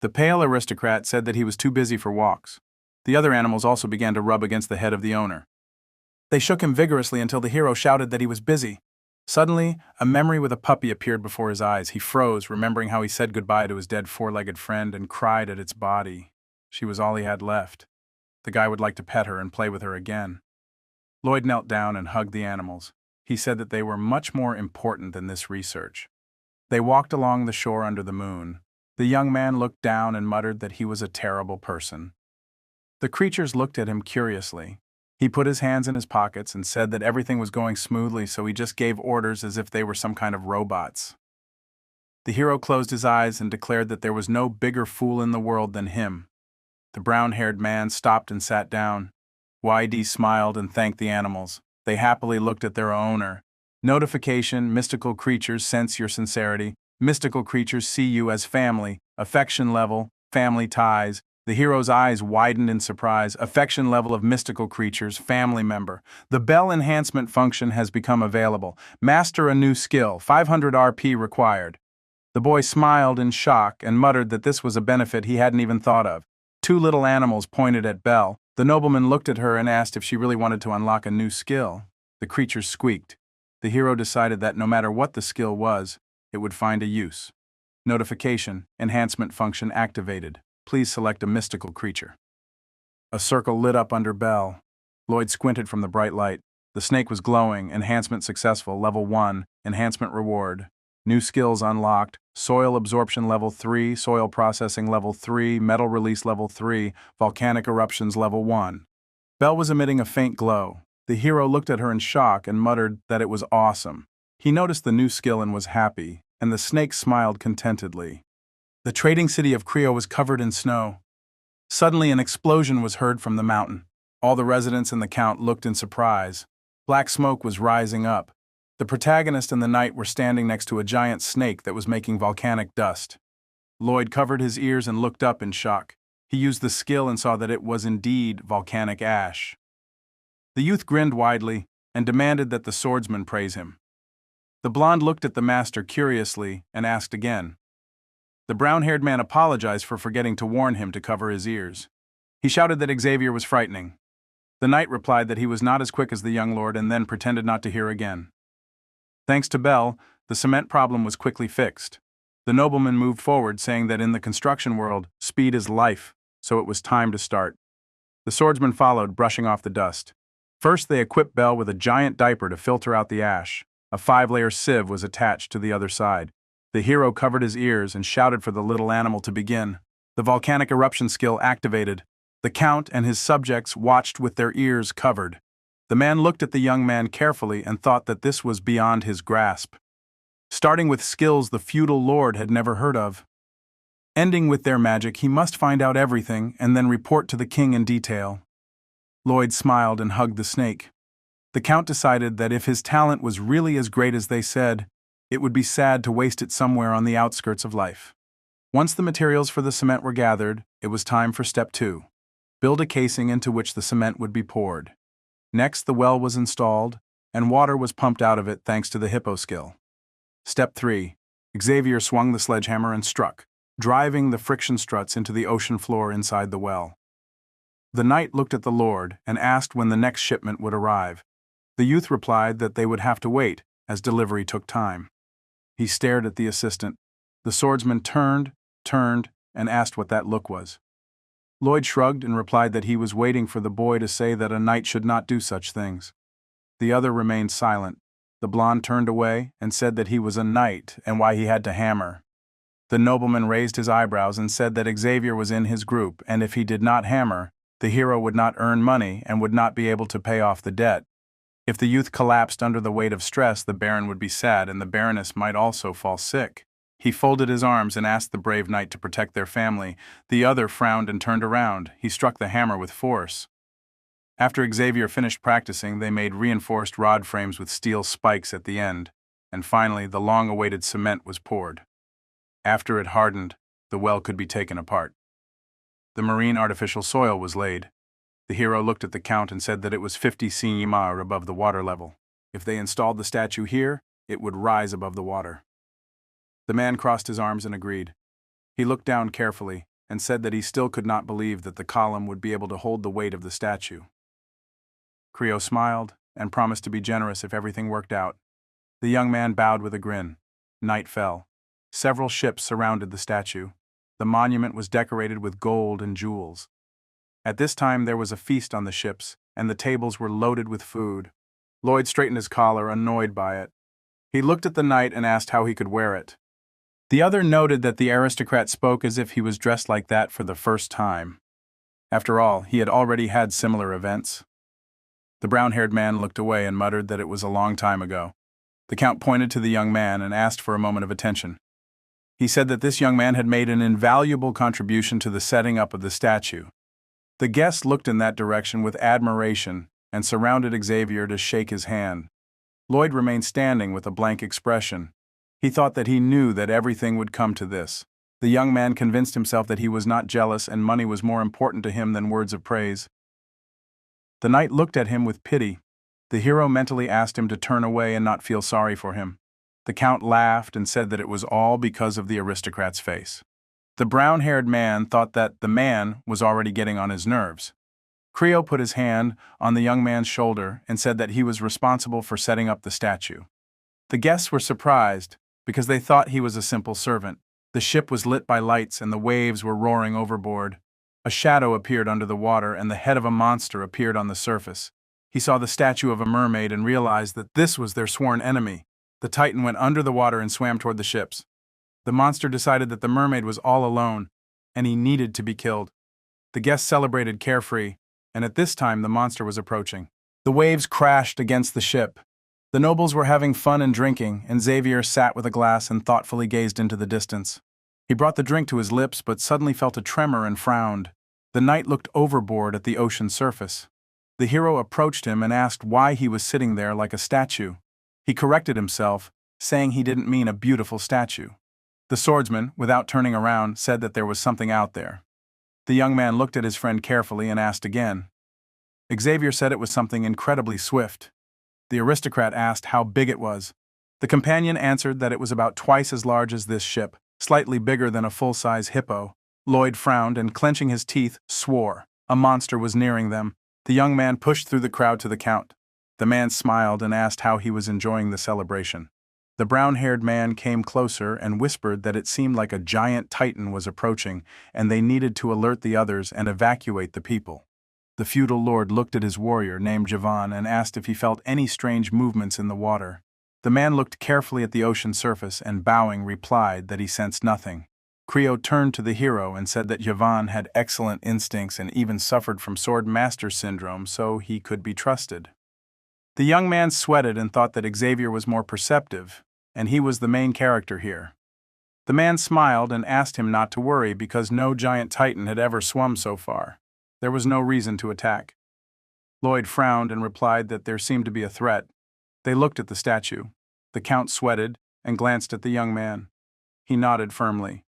The pale aristocrat said that he was too busy for walks. The other animals also began to rub against the head of the owner. They shook him vigorously until the hero shouted that he was busy. Suddenly, a memory with a puppy appeared before his eyes. He froze, remembering how he said goodbye to his dead four-legged friend and cried at its body. She was all he had left. The guy would like to pet her and play with her again. Lloyd knelt down and hugged the animals. He said that they were much more important than this research. They walked along the shore under the moon. The young man looked down and muttered that he was a terrible person. The creatures looked at him curiously. He put his hands in his pockets and said that everything was going smoothly, so he just gave orders as if they were some kind of robots. The hero closed his eyes and declared that there was no bigger fool in the world than him. The brown-haired man stopped and sat down. YD smiled and thanked the animals. They happily looked at their owner. Notification: mystical creatures sense your sincerity. Mystical creatures see you as family. Affection level: family ties. The hero's eyes widened in surprise. Affection level of mystical creatures, family member. The bell enhancement function has become available. Master a new skill, 500 RP required. The boy smiled in shock and muttered that this was a benefit he hadn't even thought of. Two little animals pointed at Belle. The nobleman looked at her and asked if she really wanted to unlock a new skill. The creatures squeaked. The hero decided that no matter what the skill was, it would find a use. Notification: enhancement function activated. Please select a mystical creature. A circle lit up under Belle. Lloyd squinted from the bright light. The snake was glowing, enhancement successful, level 1, enhancement reward. New skills unlocked, soil absorption level 3, soil processing level 3, metal release level 3, volcanic eruptions level 1. Belle was emitting a faint glow. The hero looked at her in shock and muttered that it was awesome. He noticed the new skill and was happy, and the snake smiled contentedly. The trading city of Creo was covered in snow. Suddenly an explosion was heard from the mountain. All the residents and the Count looked in surprise. Black smoke was rising up. The protagonist and the knight were standing next to a giant snake that was making volcanic dust. Lloyd covered his ears and looked up in shock. He used the skill and saw that it was indeed volcanic ash. The youth grinned widely and demanded that the swordsman praise him. The blonde looked at the master curiously and asked again. The brown-haired man apologized for forgetting to warn him to cover his ears. He shouted that Xavier was frightening. The knight replied that he was not as quick as the young lord and then pretended not to hear again. Thanks to Belle, the cement problem was quickly fixed. The nobleman moved forward, saying that in the construction world, speed is life, so it was time to start. The swordsman followed, brushing off the dust. First, they equipped Belle with a giant diaper to filter out the ash. A 5-layer sieve was attached to the other side. The hero covered his ears and shouted for the little animal to begin. The volcanic eruption skill activated. The Count and his subjects watched with their ears covered. The man looked at the young man carefully and thought that this was beyond his grasp. Starting with skills the feudal lord had never heard of. Ending with their magic, he must find out everything and then report to the king in detail. Lloyd smiled and hugged the snake. The Count decided that if his talent was really as great as they said, it would be sad to waste it somewhere on the outskirts of life. Once the materials for the cement were gathered, it was time for step 2. Build a casing into which the cement would be poured. Next, the well was installed, and water was pumped out of it thanks to the hippo skill. Step 3. Xavier swung the sledgehammer and struck, driving the friction struts into the ocean floor inside the well. The knight looked at the lord and asked when the next shipment would arrive. The youth replied that they would have to wait, as delivery took time. He stared at the assistant. The swordsman turned, and asked what that look was. Lloyd shrugged and replied that he was waiting for the boy to say that a knight should not do such things. The other remained silent. The blonde turned away and said that he was a knight and why he had to hammer. The nobleman raised his eyebrows and said that Xavier was in his group, and if he did not hammer, the hero would not earn money and would not be able to pay off the debt. If the youth collapsed under the weight of stress, the baron would be sad and the baroness might also fall sick. He folded his arms and asked the brave knight to protect their family. The other frowned and turned around. He struck the hammer with force. After Xavier finished practicing, they made reinforced rod frames with steel spikes at the end, and finally the long-awaited cement was poured. After it hardened, the well could be taken apart. The marine artificial soil was laid. The hero looked at the Count and said that it was 50 cm above the water level. If they installed the statue here, it would rise above the water. The man crossed his arms and agreed. He looked down carefully and said that he still could not believe that the column would be able to hold the weight of the statue. Creo smiled and promised to be generous if everything worked out. The young man bowed with a grin. Night fell. Several ships surrounded the statue. The monument was decorated with gold and jewels. At this time there was a feast on the ships, and the tables were loaded with food. Lloyd straightened his collar, annoyed by it. He looked at the knight and asked how he could wear it. The other noted that the aristocrat spoke as if he was dressed like that for the first time. After all, he had already had similar events. The brown-haired man looked away and muttered that it was a long time ago. The Count pointed to the young man and asked for a moment of attention. He said that this young man had made an invaluable contribution to the setting up of the statue. The guests looked in that direction with admiration and surrounded Xavier to shake his hand. Lloyd remained standing with a blank expression. He thought that he knew that everything would come to this. The young man convinced himself that he was not jealous and money was more important to him than words of praise. The knight looked at him with pity. The hero mentally asked him to turn away and not feel sorry for him. The Count laughed and said that it was all because of the aristocrat's face. The brown-haired man thought that the man was already getting on his nerves. Creo put his hand on the young man's shoulder and said that he was responsible for setting up the statue. The guests were surprised because they thought he was a simple servant. The ship was lit by lights and the waves were roaring overboard. A shadow appeared under the water and the head of a monster appeared on the surface. He saw the statue of a mermaid and realized that this was their sworn enemy. The Titan went under the water and swam toward the ships. The monster decided that the mermaid was all alone, and he needed to be killed. The guests celebrated carefree, and at this time the monster was approaching. The waves crashed against the ship. The nobles were having fun and drinking, and Xavier sat with a glass and thoughtfully gazed into the distance. He brought the drink to his lips but suddenly felt a tremor and frowned. The knight looked overboard at the ocean surface. The hero approached him and asked why he was sitting there like a statue. He corrected himself, saying he didn't mean a beautiful statue. The swordsman, without turning around, said that there was something out there. The young man looked at his friend carefully and asked again. Xavier said it was something incredibly swift. The aristocrat asked how big it was. The companion answered that it was about twice as large as this ship, slightly bigger than a full-size hippo. Lloyd frowned and, clenching his teeth, swore. A monster was nearing them. The young man pushed through the crowd to the count. The man smiled and asked how he was enjoying the celebration. The brown-haired man came closer and whispered that it seemed like a giant titan was approaching, and they needed to alert the others and evacuate the people. The feudal lord looked at his warrior named Javan and asked if he felt any strange movements in the water. The man looked carefully at the ocean surface and, bowing, replied that he sensed nothing. Creo turned to the hero and said that Javan had excellent instincts and even suffered from sword master syndrome, so he could be trusted. The young man sweated and thought that Xavier was more perceptive, and he was the main character here. The man smiled and asked him not to worry because no giant titan had ever swum so far. There was no reason to attack. Lloyd frowned and replied that there seemed to be a threat. They looked at the statue. The count sweated and glanced at the young man. He nodded firmly.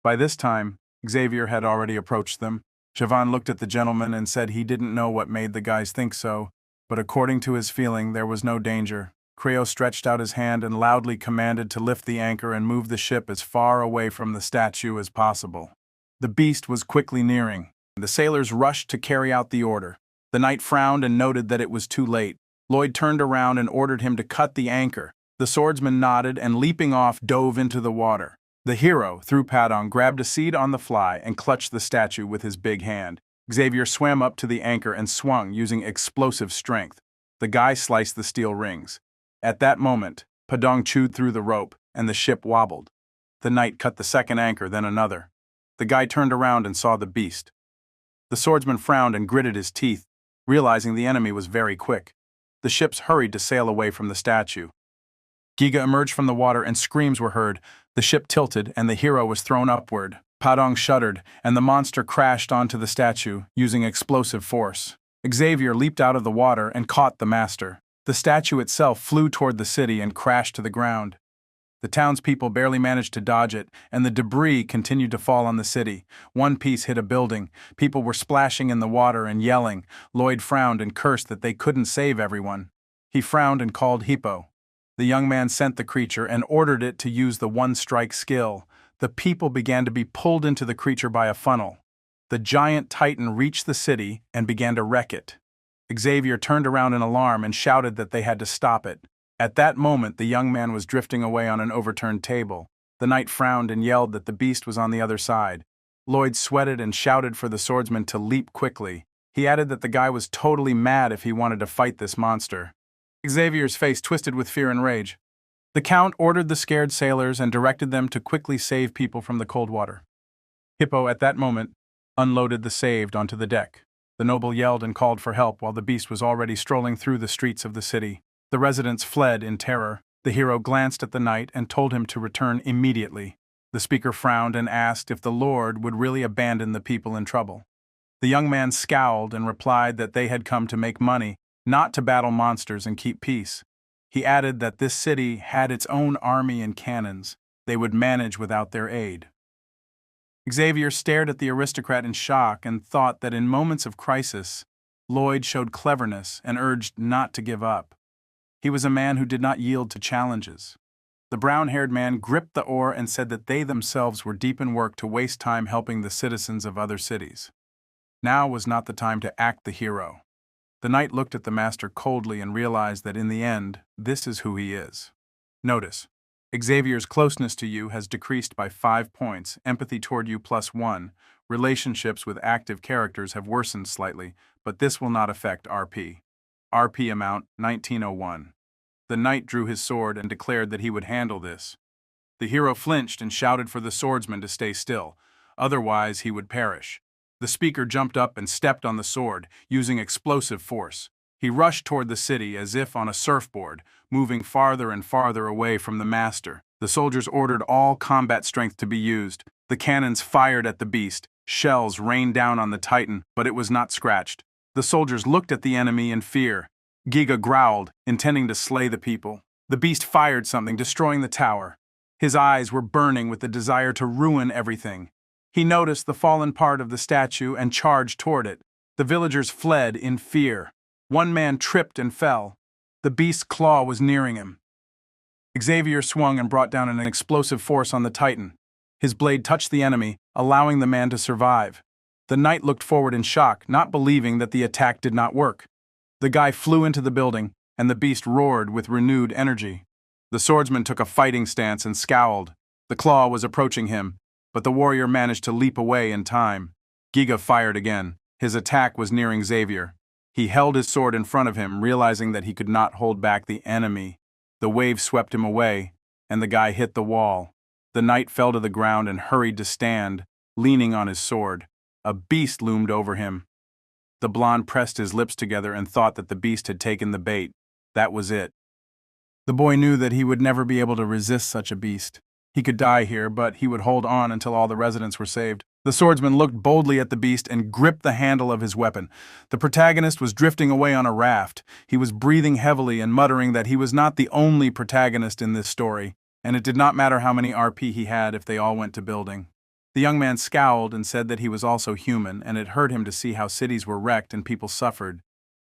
By this time, Xavier had already approached them. Javan looked at the gentleman and said he didn't know what made the guys think so, but according to his feeling, there was no danger. Creo stretched out his hand and loudly commanded to lift the anchor and move the ship as far away from the statue as possible. The beast was quickly nearing. The sailors rushed to carry out the order. The knight frowned and noted that it was too late. Lloyd turned around and ordered him to cut the anchor. The swordsman nodded and, leaping off, dove into the water. The hero, through Padong, grabbed a seed on the fly and clutched the statue with his big hand. Xavier swam up to the anchor and swung using explosive strength. The guy sliced the steel rings. At that moment, Padong chewed through the rope, and the ship wobbled. The knight cut the second anchor, then another. The guy turned around and saw the beast. The swordsman frowned and gritted his teeth, realizing the enemy was very quick. The ships hurried to sail away from the statue. Giga emerged from the water and screams were heard. The ship tilted and the hero was thrown upward. Padong shuddered, and the monster crashed onto the statue, using explosive force. Xavier leaped out of the water and caught the master. The statue itself flew toward the city and crashed to the ground. The townspeople barely managed to dodge it, and the debris continued to fall on the city. One piece hit a building. People were splashing in the water and yelling. Lloyd frowned and cursed that they couldn't save everyone. He frowned and called Hippo. The young man sent the creature and ordered it to use the one-strike skill. The people began to be pulled into the creature by a funnel. The giant titan reached the city and began to wreck it. Xavier turned around in alarm and shouted that they had to stop it. At that moment, the young man was drifting away on an overturned table. The knight frowned and yelled that the beast was on the other side. Lloyd sweated and shouted for the swordsman to leap quickly. He added that the guy was totally mad if he wanted to fight this monster. Xavier's face twisted with fear and rage. The count ordered the scared sailors and directed them to quickly save people from the cold water. Hippo, at that moment, unloaded the saved onto the deck. The noble yelled and called for help while the beast was already strolling through the streets of the city. The residents fled in terror. The hero glanced at the knight and told him to return immediately. The speaker frowned and asked if the Lord would really abandon the people in trouble. The young man scowled and replied that they had come to make money, not to battle monsters and keep peace. He added that this city had its own army and cannons. They would manage without their aid. Xavier stared at the aristocrat in shock and thought that in moments of crisis, Lloyd showed cleverness and urged not to give up. He was a man who did not yield to challenges. The brown-haired man gripped the oar and said that they themselves were deep in work to waste time helping the citizens of other cities. Now was not the time to act the hero. The knight looked at the master coldly and realized that in the end, this is who he is. Notice, Xavier's closeness to you has decreased by 5 points, empathy toward you +1, relationships with active characters have worsened slightly, but this will not affect RP. RP amount 1901. The knight drew his sword and declared that he would handle this. The hero flinched and shouted for the swordsman to stay still, otherwise he would perish. The speaker jumped up and stepped on the sword, using explosive force. He rushed toward the city as if on a surfboard, moving farther and farther away from the master. The soldiers ordered all combat strength to be used. The cannons fired at the beast. Shells rained down on the Titan, but it was not scratched. The soldiers looked at the enemy in fear. Giga growled, intending to slay the people. The beast fired something, destroying the tower. His eyes were burning with the desire to ruin everything. He noticed the fallen part of the statue and charged toward it. The villagers fled in fear. One man tripped and fell. The beast's claw was nearing him. Xavier swung and brought down an explosive force on the Titan. His blade touched the enemy, allowing the man to survive. The knight looked forward in shock, not believing that the attack did not work. The guy flew into the building, and the beast roared with renewed energy. The swordsman took a fighting stance and scowled. The claw was approaching him, but the warrior managed to leap away in time. Giga fired again. His attack was nearing Xavier. He held his sword in front of him, realizing that he could not hold back the enemy. The wave swept him away, and the guy hit the wall. The knight fell to the ground and hurried to stand, leaning on his sword. A beast loomed over him. The blonde pressed his lips together and thought that the beast had taken the bait. That was it. The boy knew that he would never be able to resist such a beast. He could die here, but he would hold on until all the residents were saved. The swordsman looked boldly at the beast and gripped the handle of his weapon. The protagonist was drifting away on a raft. He was breathing heavily and muttering that he was not the only protagonist in this story, and it did not matter how many RP he had if they all went to building. The young man scowled and said that he was also human, and it hurt him to see how cities were wrecked and people suffered.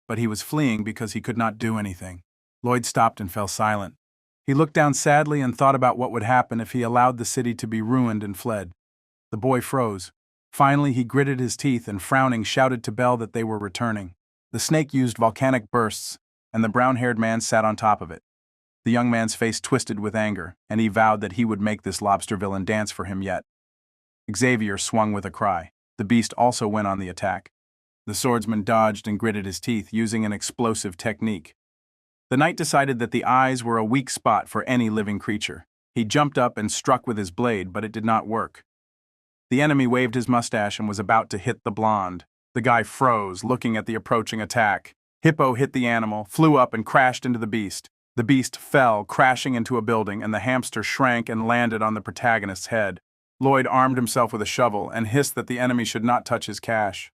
But he was fleeing because he could not do anything. Lloyd stopped and fell silent. He looked down sadly and thought about what would happen if he allowed the city to be ruined and fled. The boy froze. Finally, he gritted his teeth and, frowning, shouted to Belle that they were returning. The snake used volcanic bursts, and the brown-haired man sat on top of it. The young man's face twisted with anger, and he vowed that he would make this lobster villain dance for him yet. Xavier swung with a cry. The beast also went on the attack. The swordsman dodged and gritted his teeth, using an explosive technique. The knight decided that the eyes were a weak spot for any living creature. He jumped up and struck with his blade, but it did not work. The enemy waved his mustache and was about to hit the blonde. The guy froze, looking at the approaching attack. Hippo hit the animal, flew up, and crashed into the beast. The beast fell, crashing into a building, and the hamster shrank and landed on the protagonist's head. Lloyd armed himself with a shovel and hissed that the enemy should not touch his cash.